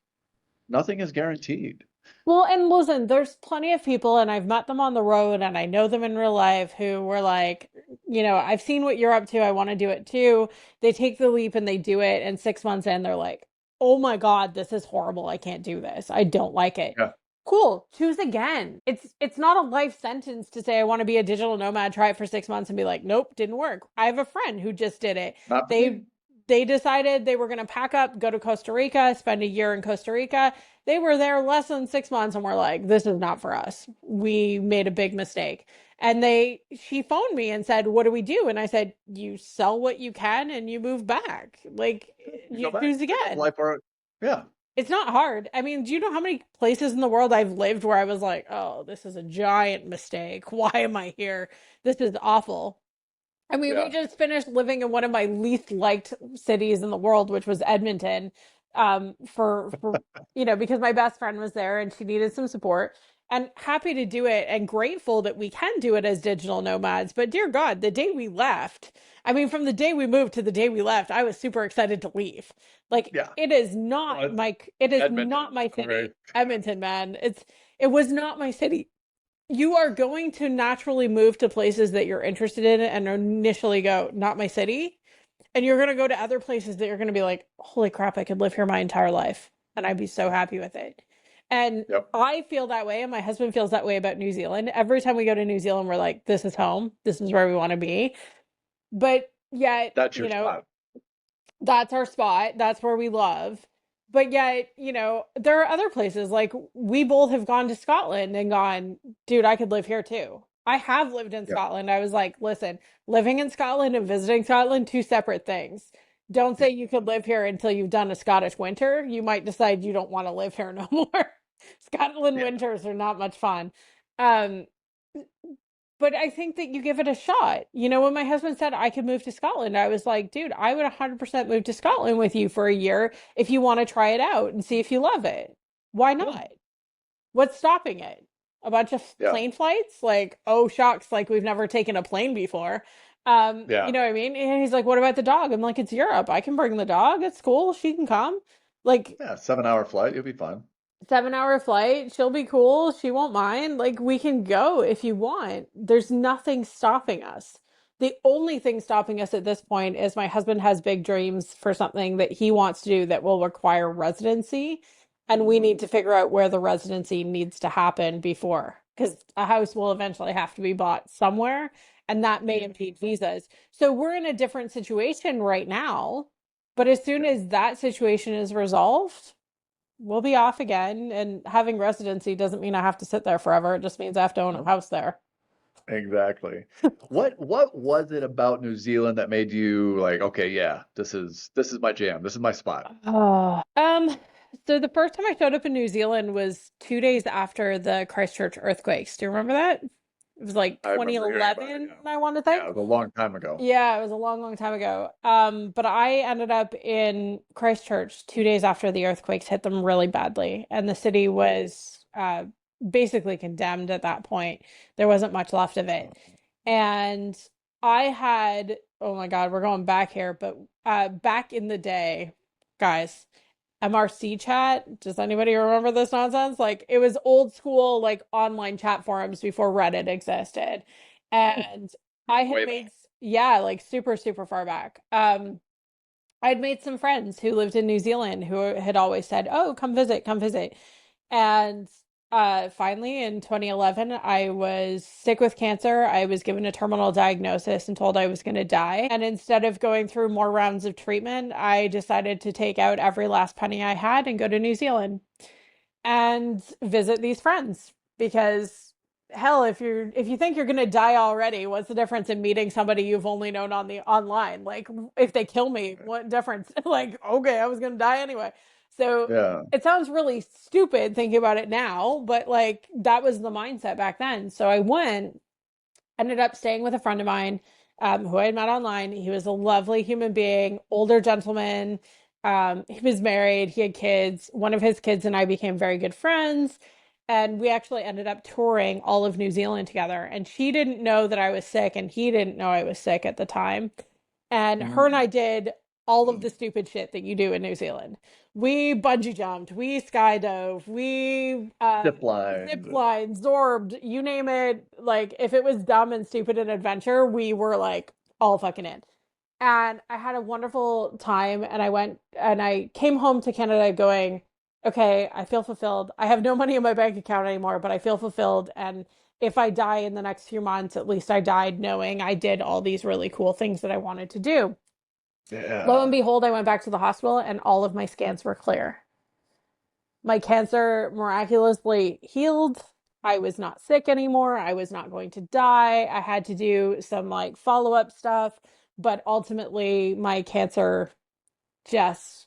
nothing is guaranteed. Well, and listen, there's plenty of people, and I've met them on the road and I know them in real life who were like, I've seen what you're up to. I want to do it too. They take the leap and they do it. And 6 months in, they're like, oh my God, this is horrible. I can't do this. I don't like it. Yeah, Cool. Choose again. It's not a life sentence to say I want to be a digital nomad, try it for 6 months and be like, nope, didn't work. I have a friend who just did it. not for They me. they decided they were going to pack up, go to Costa Rica, spend a year in Costa Rica. They were there less than 6 months and were like, this is not for us. We made a big mistake. And she phoned me and said, what do we do? And I said, you sell what you can and you move back. Like, You go you back. choose again. Life are, yeah. It's not hard. I mean, do you know how many places in the world I've lived where I was like, oh, this is a giant mistake. Why am I here? This is awful. I mean, we Yeah. just finished living in one of my least liked cities in the world, which was Edmonton, because my best friend was there and she needed some support. And happy to do it and grateful that we can do it as digital nomads. But dear God, the day we left, I mean, from the day we moved to the day we left, I was super excited to leave. Like Yeah. it is not Well, my it is not Edmonton. my All right. city. Edmonton, man. It was not my city. You are going to naturally move to places that you're interested in and initially go, not my city. And you're going to go to other places that you're going to be like, holy crap, I could live here my entire life and I'd be so happy with it. And Yep. I feel that way, and my husband feels that way about New Zealand. Every time we go to New Zealand, we're like, this is home. This is where we want to be. But yet, That's your spot. that's our spot. That's where we love. But yet, there are other places like we both have gone to Scotland and gone, dude, I could live here too. I have lived in Yeah. Scotland. I was like, listen, living in Scotland and visiting Scotland, two separate things. Don't say you could live here until you've done a Scottish winter. You might decide you don't want to live here no more. Scotland Yeah. winters are not much fun. Um, but I think that you give it a shot. When my husband said I could move to Scotland, I was like, dude, I would 100% move to Scotland with you for a year if you want to try it out and see if you love it. Why Yeah. not? What's stopping it? A bunch of Yeah. plane flights? Like, oh, shocks, like we've never taken a plane before. You Yeah. know what I mean? And he's like, what about the dog? I'm like, it's Europe. I can bring the dog. It's cool. She can come. Like, Yeah. 7 hour flight. You'll be fine. 7 hour flight. She'll be cool. She won't mind. Like, we can go if you want. There's nothing stopping us. The only thing stopping us at this point is my husband has big dreams for something that he wants to do that will require residency. And we need to figure out where the residency needs to happen before, because a house will eventually have to be bought somewhere, and that may impede visas. So we're in a different situation right now. But as soon Yeah. as that situation is resolved, we'll be off again. And having residency doesn't mean I have to sit there forever. It just means I have to own a Nope. house there. Exactly. What was it about New Zealand that made you like, okay, yeah, this is my jam. This is my spot. Oh. So the first time I showed up in New Zealand was 2 days after the Christchurch earthquakes. Do you remember that? It was like I remember hearing about it. 2011, Yeah. I want to Yeah, think. it was a long time ago. Yeah, it was a long, long time ago. But I ended up in Christchurch 2 days after the earthquakes hit them really badly, and the city was basically condemned at that point. There wasn't much left of it. And I had, oh my God, we're going back here, but back in the day, guys, MRC chat. Does anybody remember this nonsense? Like it was old school, like online chat forums before Reddit existed. And I had Way made, back. yeah, like super, super far back. I'd made some friends who lived in New Zealand who had always said, "Oh, come visit, come visit." And finally in 2011, I was sick with cancer. I was given a terminal diagnosis and told I was going to die. And instead of going through more rounds of treatment, I decided to take out every last penny I had and go to New Zealand and visit these friends, because hell, if you think you're going to die already, what's the difference in meeting somebody you've only known on the online? Like if they kill me, what difference? Like okay, I was going to die anyway. So Yeah. it sounds really stupid thinking about it now, but like that was the mindset back then. So I went, ended up staying with a friend of mine, who I had met online. He was a lovely human being, older gentleman. He was married, he had kids. One of his kids and I became very good friends. And we actually ended up touring all of New Zealand together. And she didn't know that I was sick, and he didn't know I was sick at the time. And her and Mhm. I did all of the stupid shit that you do in New Zealand. We bungee jumped, we skydove, we Zip zip lines. line, zorbed, you name it. Like if it was dumb and stupid and adventure, we were like all fucking in. And I had a wonderful time, and I went and I came home to Canada going, okay, I feel fulfilled. I have no money in my bank account anymore, but I feel fulfilled. And if I die in the next few months, at least I died knowing I did all these really cool things that I wanted to do. Lo and Yeah. behold, I went back to the hospital and all of my scans were clear. My cancer miraculously healed. I was not sick anymore. I was not going to die. I had to do some like follow-up stuff, but ultimately my cancer just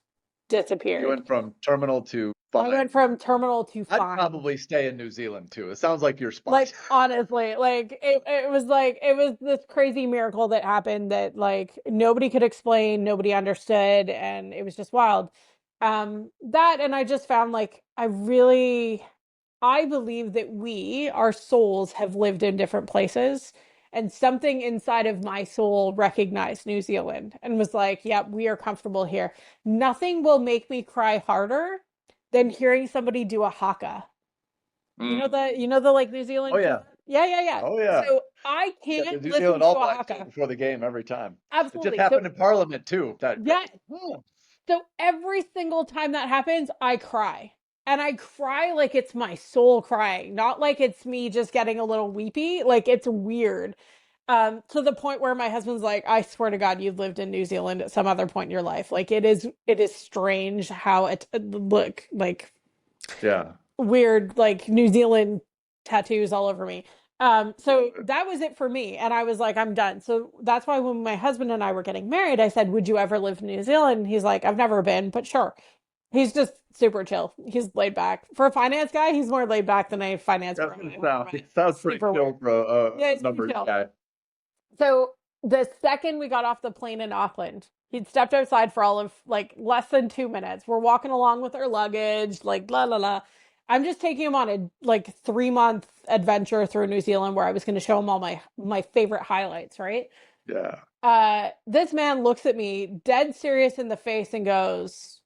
You disappeared. went from terminal to I went fine. from terminal to I'd fine. probably stay in New Zealand too. It sounds like your spot. Like honestly, like it was this crazy miracle that happened that like nobody could explain, nobody understood, and it was just wild. That, and I just found like I believe that our souls have lived in different places, and something inside of my soul recognized New Zealand and was like, yep, we are comfortable here. Nothing will make me cry harder than hearing somebody do a haka. Mm. You know the like New Oh Zealand chant? yeah. Yeah, yeah, yeah. Oh yeah. So I You got the can't New listen Zealand to All Blacks on Oaxaca. before the game every time. It just Absolutely. happened in Parliament too. That Yeah, oh, so every single time that happens, I cry. And I cry like it's my soul crying, not like it's me just getting a little weepy. Like it's weird. To the point where my husband's like, I swear to God, you've lived in New Zealand at some other point in your life. Like it is strange how it look like yeah. weird, like New Zealand tattoos all over me. So that was it for me. And I was like, I'm done. So that's why when my husband and I were getting married, I said, would you ever live in New Zealand? And he's like, I've never been, but sure. He's just super chill. He's laid back. For a finance guy, he's more laid back than a finance That's bro gonna I've ever sound. met. It sounds pretty Super chill weird. for Yeah, a he's pretty numbers chill. guy. So the second we got off the plane in Auckland, he'd stepped outside for all of like less than 2 minutes. We're walking along with our luggage, like la la la. I'm just taking him on a like 3 month adventure through New Zealand where I was going to show him all my favorite highlights, right? Yeah. This man looks at me dead serious in the face and goes,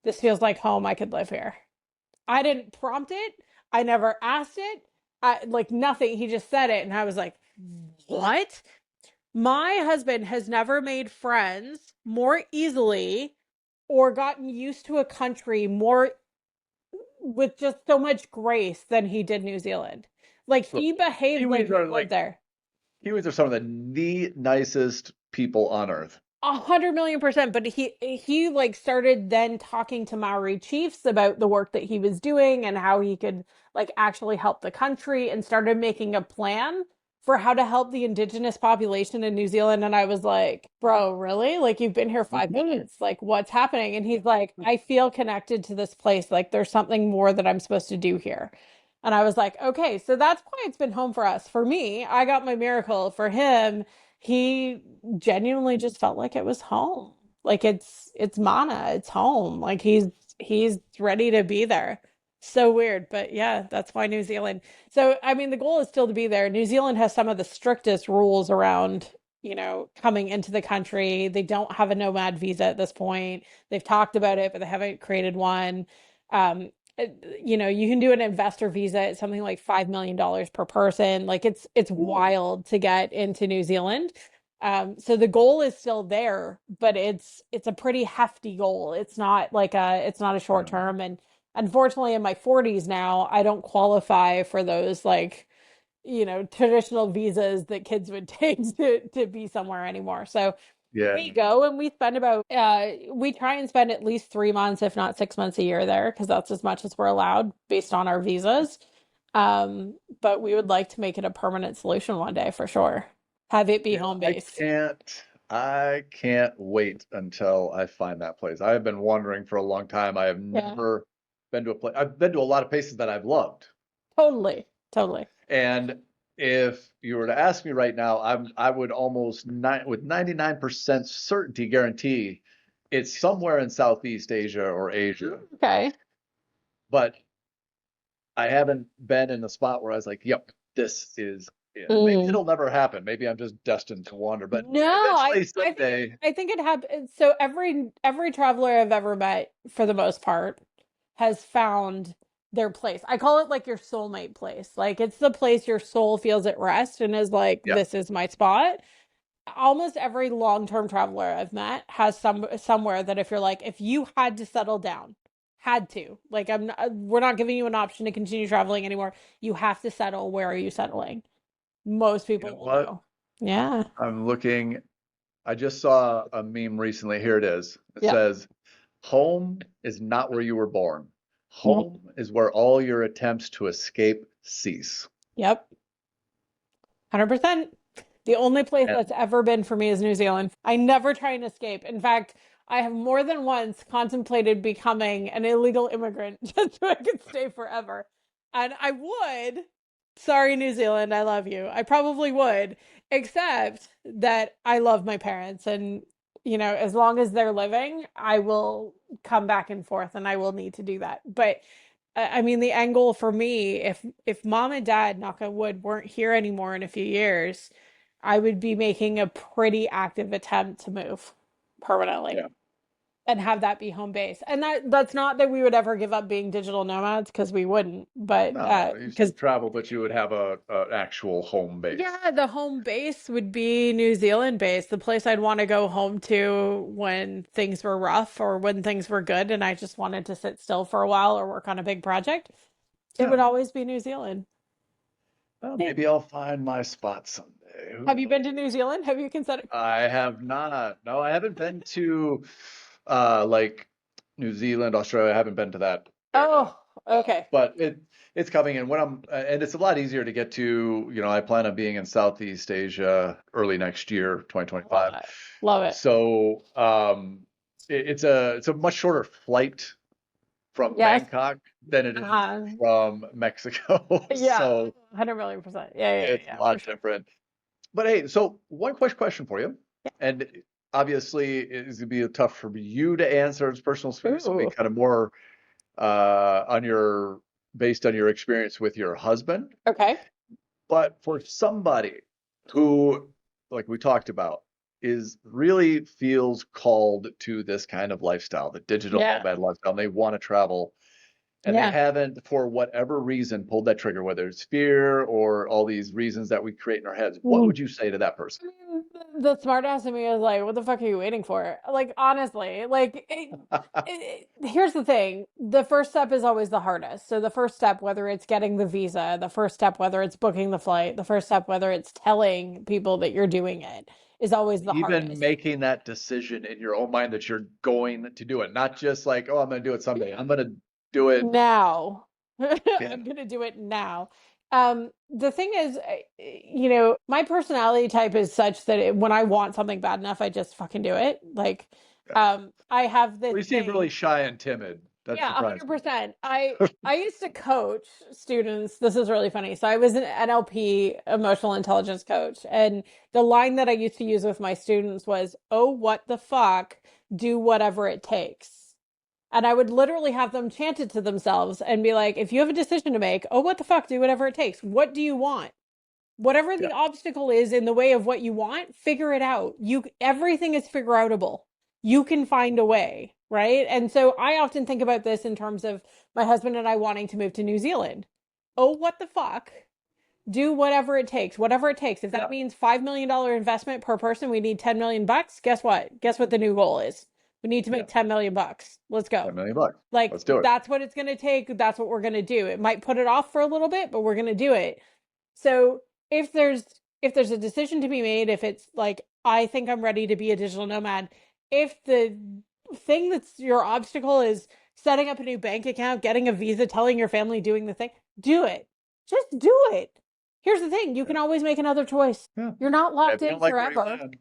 "This feels like home. I could live here." I didn't prompt it. I never asked it. I like nothing. He just said it, and I was like, "What?" My husband has never made friends more easily or gotten used to a country more with just so much grace than he did New Zealand. Like Look, he behaved like Kiwis he are lived like there. Kiwis are some of the nicest people on earth. 100 million%. But he like started then talking to Maori chiefs about the work that he was doing and how he could like actually help the country and started making a plan for how to help the indigenous population in New Zealand. And I was like, bro, really? Like you've been here 5 minutes. Like what's happening? And he's like, I feel connected to this place. Like there's something more that I'm supposed to do here. And I was like, okay, so that's why it's been home for us. For me, I got my miracle. For him, he genuinely just felt like it was home. Like it's mana, it's home. Like he's ready to be there. So weird, but yeah, that's why New Zealand. So I mean, the goal is still to be there. New Zealand has some of the strictest rules around, coming into the country. They don't have a nomad visa at this point. They've talked about it, but they haven't created one. You can do an investor visa at something like $5 million per person. Like it's Ooh. wild to get into New Zealand. So the goal is still there, but it's a pretty hefty goal. It's not a short Yeah. term. And unfortunately, in my 40s now, I don't qualify for those like traditional visas that kids would take to be somewhere anymore. So Yeah. we go and we try and spend at least 3 months, if not 6 months a year there, because that's as much as we're allowed based on our visas. But we would like to make it a permanent solution one day for sure. Have it be Yeah, home based. I can't wait until I find that place. I have been wondering for a long time. I have Yeah, never been to a place. I've been to a lot of places that I've loved. totally. Totally. And if you were to ask me right now, I would almost with 99% certainty guarantee it's somewhere in Southeast Asia or Asia. Okay. But I haven't been in the spot where I was like, yep, this is it. Maybe Mm. it'll never happen. Maybe I'm just destined to wander. But No, eventually, I think someday, I think it happens. So every traveler I've ever met, for the most part, has found their place. I call it like your soulmate place. Like it's the place your soul feels at rest and is like, yeah. this is my spot. Almost every long-term traveler I've met has somewhere that if you had to settle down, had to, like we're not giving you an option to continue traveling anymore. You have to settle. Where are you settling? Most You know people will what? know. Yeah. I'm looking. I just saw a meme recently. Here it is. It Yeah. says, "Home is not where you were born. Nope. Home is where all your attempts to escape cease." Yep. 100%. The only place And that's ever been for me is New Zealand. I never try and escape. In fact, I have more than once contemplated becoming an illegal immigrant just so I could stay forever. And I would. Sorry, New Zealand, I love you. I probably would, except that I love my parents. And, as long as they're living, I will come back and forth and I will need to do that. But I mean, the end goal for me, if mom and dad, knock on wood, weren't here anymore in a few years, I would be making a pretty active attempt to move permanently. yeah, and have that be home base. And that's not that we would ever give up being digital nomads, because we wouldn't, but No, you because still travel, but you would have an actual home base. yeah, the home base would be New Zealand base, the place I'd want to go home to when things were rough or when things were good and I just wanted to sit still for a while or work on a big project. It Yeah. would always be New Zealand. Well, Hey, maybe I'll find my spot someday. Who have you been knows? to New Zealand? Have you considered? I have not. No, I haven't been to like New Zealand, Australia. I haven't been to that area. Oh, okay. But it's coming and when I'm and it's a lot easier to get to, I plan on being in Southeast Asia early next year, Love 2025. it. Love it. So it's a much shorter flight from Yes. Bangkok than it is Uh, from Mexico. yeah, So 100,000,000%. Yeah, yeah, it's a yeah, for lot sure. different. But hey, so one question for you, and obviously it's gonna be tough for you to answer. It's personal experience. It'll be Ooh, kind of more on your based on your experience with your husband. okay. But for somebody who, like we talked about, is really feels called to this kind of lifestyle, the digital Yeah. nomad lifestyle, and they want to travel and they Yeah. haven't, for whatever reason, pulled that trigger, whether it's fear or all these reasons that we create in our heads, what would you say to that person? I mean, the smart ass in me is like, what the fuck are you waiting for? Like, honestly, like, here's the thing. The first step is always the hardest. So the first step, whether it's getting the visa, the first step, whether it's booking the flight, the first step, whether it's telling people that you're doing it, is always the Even hardest. making that decision in your own mind that you're going to do it, not just like, oh, I'm going to do it someday. I'm going to do it. Now. Yeah. I'm gonna do it now. The thing is, my personality type is such that when I want something bad enough, I just fucking do it. Like, Yeah. I have this Well, you seem really thing. shy and timid. That Yeah, surprised me. 100%. I used to coach students. This is really funny. So I was an NLP, emotional intelligence coach, and the line that I used to use with my students was, "Oh, what the fuck? Do whatever it takes." And I would literally have them chant it to themselves and be like, if you have a decision to make, oh, what the fuck, do whatever it takes. What do you want? Whatever Yeah. the obstacle is in the way of what you want, figure it out. Everything is figure outable. You can find a way, right? And so I often think about this in terms of my husband and I wanting to move to New Zealand. Oh, what the fuck? Do whatever it takes, whatever it takes. If that Yeah. means $5 million investment per person, we need 10 million bucks. Guess what? Guess what the new goal is? We need to Yeah. make 10 million bucks. Let's go. 10 million bucks. Like, Let's do it. that's what it's going to take. That's what we're going to do. It might put it off for a little bit, but we're going to do it. So if there's a decision to be made, if it's like, I think I'm ready to be a digital nomad, if the thing that's your obstacle is setting up a new bank account, getting a visa, telling your family, doing the thing, do it. Just do it. Here's the thing, you Yeah. can always make another choice. Yeah. You're not And locked if you in don't like where you forever. land,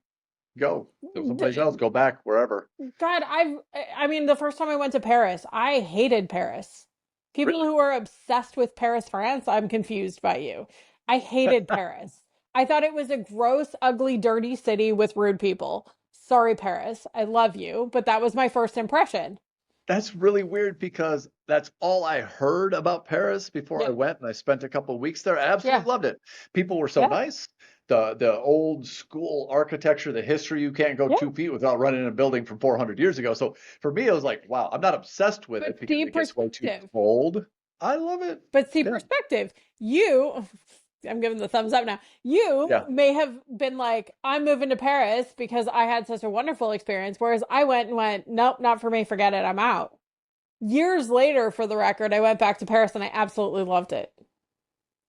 go. Go someplace else. Go back wherever. God, I mean, the first time I went to Paris, I hated Paris. People Really? who are obsessed with Paris, France, I'm confused by you. I hated Paris. I thought it was a gross, ugly, dirty city with rude people. Sorry, Paris. I love you, but that was my first impression. That's really weird because that's all I heard about Paris before I Yeah. went, and I spent a couple of weeks there. I Yeah. absolutely loved it. People were so Yeah. nice. The old school architecture, the history, you can't go Yeah. 2 feet without running in a building from 400 years ago. So for me, it was like, wow, I'm not obsessed with But it because see it gets way too perspective. cold. I love it. But see Yeah. perspective. You, I'm giving the thumbs up now. You Yeah. may have been like, I'm moving to Paris because I had such a wonderful experience. Whereas I went and went, nope, not for me. Forget it. I'm out. Years later, for the record, I went back to Paris and I absolutely loved it.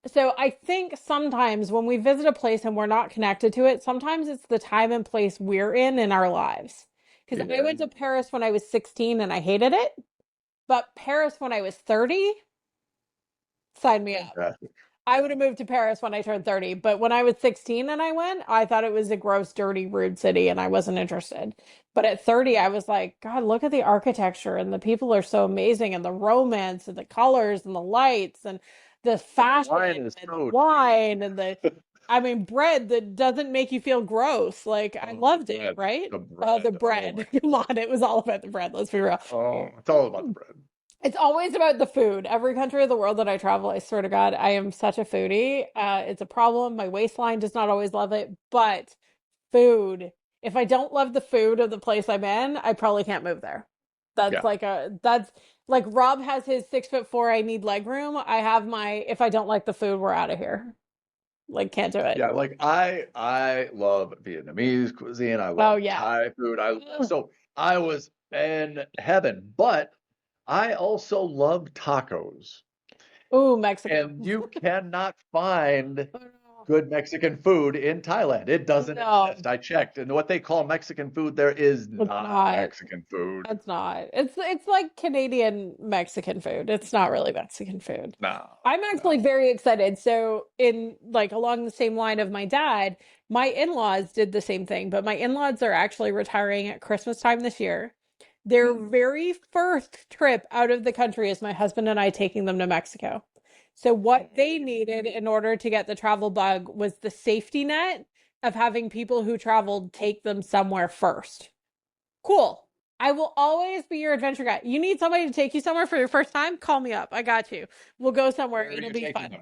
So I think sometimes when we visit a place and we're not connected to it, sometimes it's the time and place we're in our lives. Because I Yeah. went to Paris when I was 16 and I hated it, but Paris when I was 30, sign me up. Fantastic. I would have moved to Paris when I turned 30, but when I was 16 and I went, I thought it was a gross, dirty, rude city and I wasn't interested. But at 30, I was like, God, look at the architecture and the people are so amazing and the romance and the colors and the lights and the And the fashion wine is and the so cheap. wine and I mean, bread that doesn't make you feel gross. Like, I Oh, the loved it, bread. right? The The bread. Oh my bread. Come on, it was all about the bread. Let's be real. Oh, it's all about the bread. It's always about the food. Every country of the world that I travel, I swear to God, I am such a foodie. It's a problem. My waistline does not always love it, but food. If I don't love the food of the place I'm in, I probably can't move there. Yeah. That's like Rob has his 6'4", I need leg room. I have my, if I don't like the food, we're out of here. Like, can't do it. Yeah, like I love Vietnamese cuisine. I Oh love yeah. Thai food. I Ugh. so I was in heaven, but I also love tacos. Ooh, Mexican. And you cannot find Oh, good Mexican food in Thailand. It no. doesn't No, exist. I checked, and what they call Mexican food there is it's not not. Mexican food. It's not. It's like Canadian Mexican food. It's not really Mexican food. No, I'm actually no. very excited. So in like along the same line of my dad, my in-laws did the same thing, but my in-laws are actually retiring at Christmas time this year. Their Hmm. very first trip out of the country is my husband and I taking them to Mexico. So what they needed in order to get the travel bug was the safety net of having people who traveled take them somewhere first. Cool. I will always be your adventure guide. You need somebody to take you somewhere for your first time? Call me up. I got you. We'll go somewhere. Where are It'll you be taking fun. them?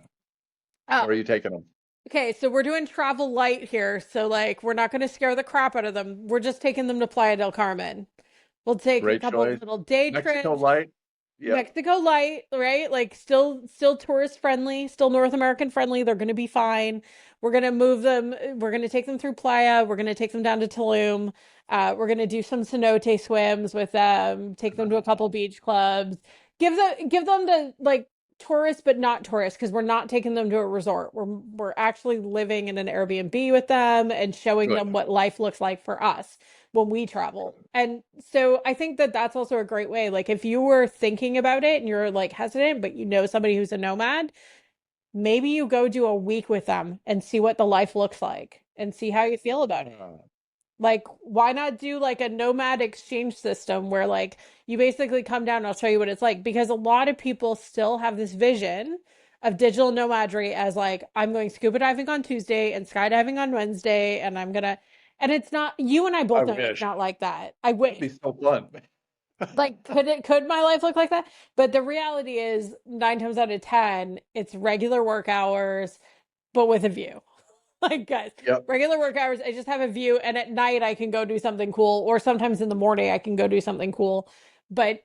Oh, Where are you taking them? okay. So we're doing travel light here. So like we're not going to scare the crap out of them. We're just taking them to Playa del Carmen. We'll take a Great couple choice. little day Mexico trips. Light. Yep. Mexico light, right? Like still tourist friendly, still North American friendly. They're going to be fine. We're going to move them. We're going to take them through Playa. We're going to take them down to Tulum. We're going to do some cenote swims with them, take them to a couple beach clubs. Give them the like tourists but not tourists because we're not taking them to a resort. We're actually living in an Airbnb with them and showing Good. them what life looks like for us when we travel. And so I think that that's also a great way. Like if you were thinking about it and you're like hesitant, but you know somebody who's a nomad, maybe you go do a week with them and see what the life looks like and see how you feel about it. Like, why not do like a nomad exchange system where like you basically come down and I'll show you what it's like? Because a lot of people still have this vision of digital nomadry as like, I'm going scuba diving on Tuesday and skydiving on Wednesday, and I'm gonna, and it's not, you and I I both know it's wish. not like that. I That'd wish. be so fun. Like, could my life look like that? But the reality is, nine times out of 10, it's regular work hours, but with a view. Like, guys, Yep. regular work hours, I just have a view, and at night I can go do something cool, or sometimes in the morning I can go do something cool. But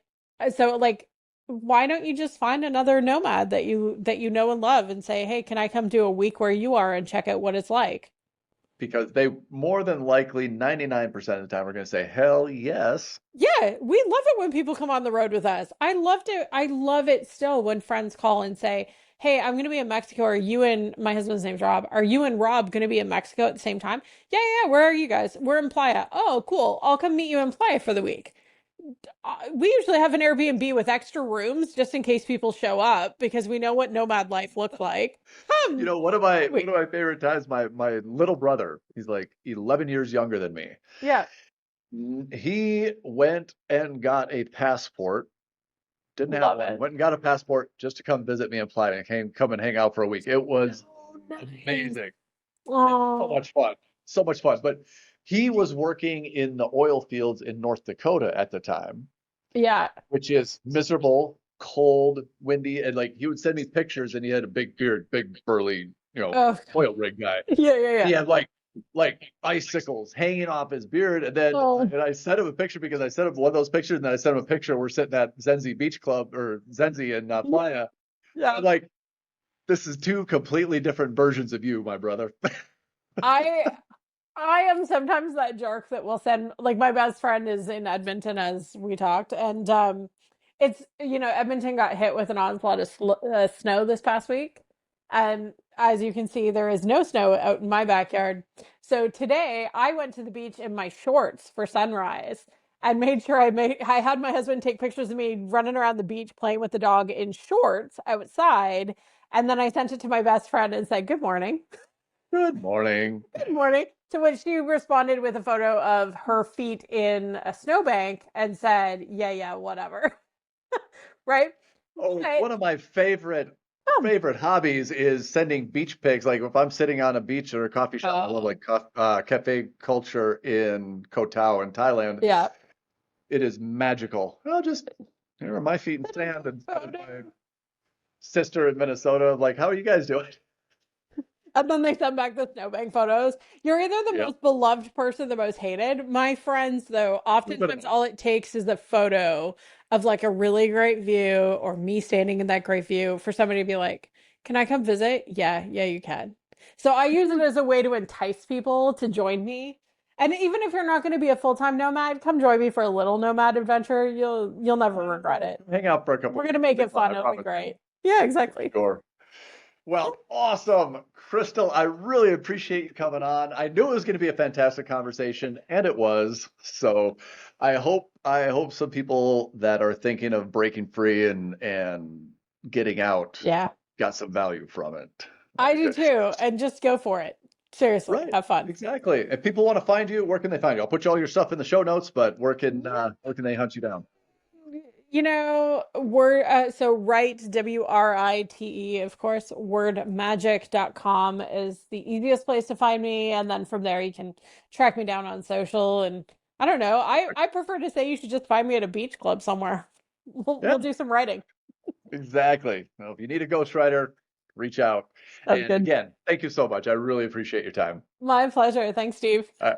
so like, why don't you just find another nomad that you know and love and say, hey, can I come do a week where you are and check out what it's like? Because they more than likely 99% of the time are going to say, hell yes. Yeah, we love it when people come on the road with us. I love it still when friends call and say, hey, I'm going to be in Mexico. Are you and my husband's name's Rob? Are you and Rob going to be in Mexico at the same time? Yeah, yeah. Where are you guys? We're in Playa. Oh, cool. I'll come meet you in Playa for the week. We usually have an Airbnb with extra rooms just in case people show up because we know what nomad life looks like. You Come know, for the one of week. my favorite times, my little brother, he's like 11 years younger than me. Yeah. He went and got a passport, didn't have Love one, it. went and got a passport just to come visit me in Playa and come and hang out for a week. It was Oh, nice. amazing. And so Oh, much fun. So much fun. But he was working in the oil fields in North Dakota at the time, yeah. which is miserable, cold, windy, and like he would send me pictures and he had a big beard, big burly, Oh, oil rig guy. yeah, yeah, He yeah. had like icicles hanging off his beard. And then Oh, and I sent him a picture because I sent him one of those pictures, and then I sent him a picture. We're sitting at Zenzi Beach Club or Zenzi in Playa. yeah. And like, this is two completely different versions of you, my brother. I I am sometimes that jerk that will send like my best friend is in Edmonton as we talked and it's Edmonton got hit with an onslaught of snow this past week, and as you can see there is no snow out in my backyard. So today I went to the beach in my shorts for sunrise and made sure I had my husband take pictures of me running around the beach playing with the dog in shorts outside, and then I sent it to my best friend and said good morning. Good morning. Good morning. To which she responded with a photo of her feet in a snowbank and said, yeah, yeah, whatever. Right? Oh, But, one of my um, favorite hobbies is sending beach pics. Like if I'm sitting on a beach or a coffee shop, I love oh, like cafe culture in Koh Tao in Thailand. yeah. It is magical. I'll just here are my feet in Send a sand and photo. my sister in Minnesota. Like, how are you guys doing? And then they send back the snowbank photos. You're either the Yep. most beloved person, the most hated. My friends, though, oftentimes But all it takes is a photo of like a really great view or me standing in that great view for somebody to be like, can I come visit? Yeah, yeah, you can. So I use it as a way to entice people to join me. And even if you're not going to be a full-time nomad, come join me for a little nomad adventure. You'll never regret it. hang out for a couple We're of going to weeks. make It'll be it fun, fun. I It'll be promise. great. Yeah, exactly. Sure. Well, awesome. Crystal, I really appreciate you coming on. I knew it was going to be a fantastic conversation, and it was. So I hope some people that are thinking of breaking free and getting out Yeah. got some value from it. I do Good. too. And just go for it. Seriously, Right. have fun. Exactly. If people want to find you, where can they find you? I'll put you all your stuff in the show notes, but where can they hunt you down? We're so write WRITE, of course, wordmagic.com is the easiest place to find me. And then from there you can track me down on social. And I don't know. I prefer to say you should just find me at a beach club somewhere. We'll Yeah, do some writing. exactly. Well, if you need a ghostwriter, reach out. Sounds And good. again, thank you so much. I really appreciate your time. My pleasure. Thanks, Steve. Uh,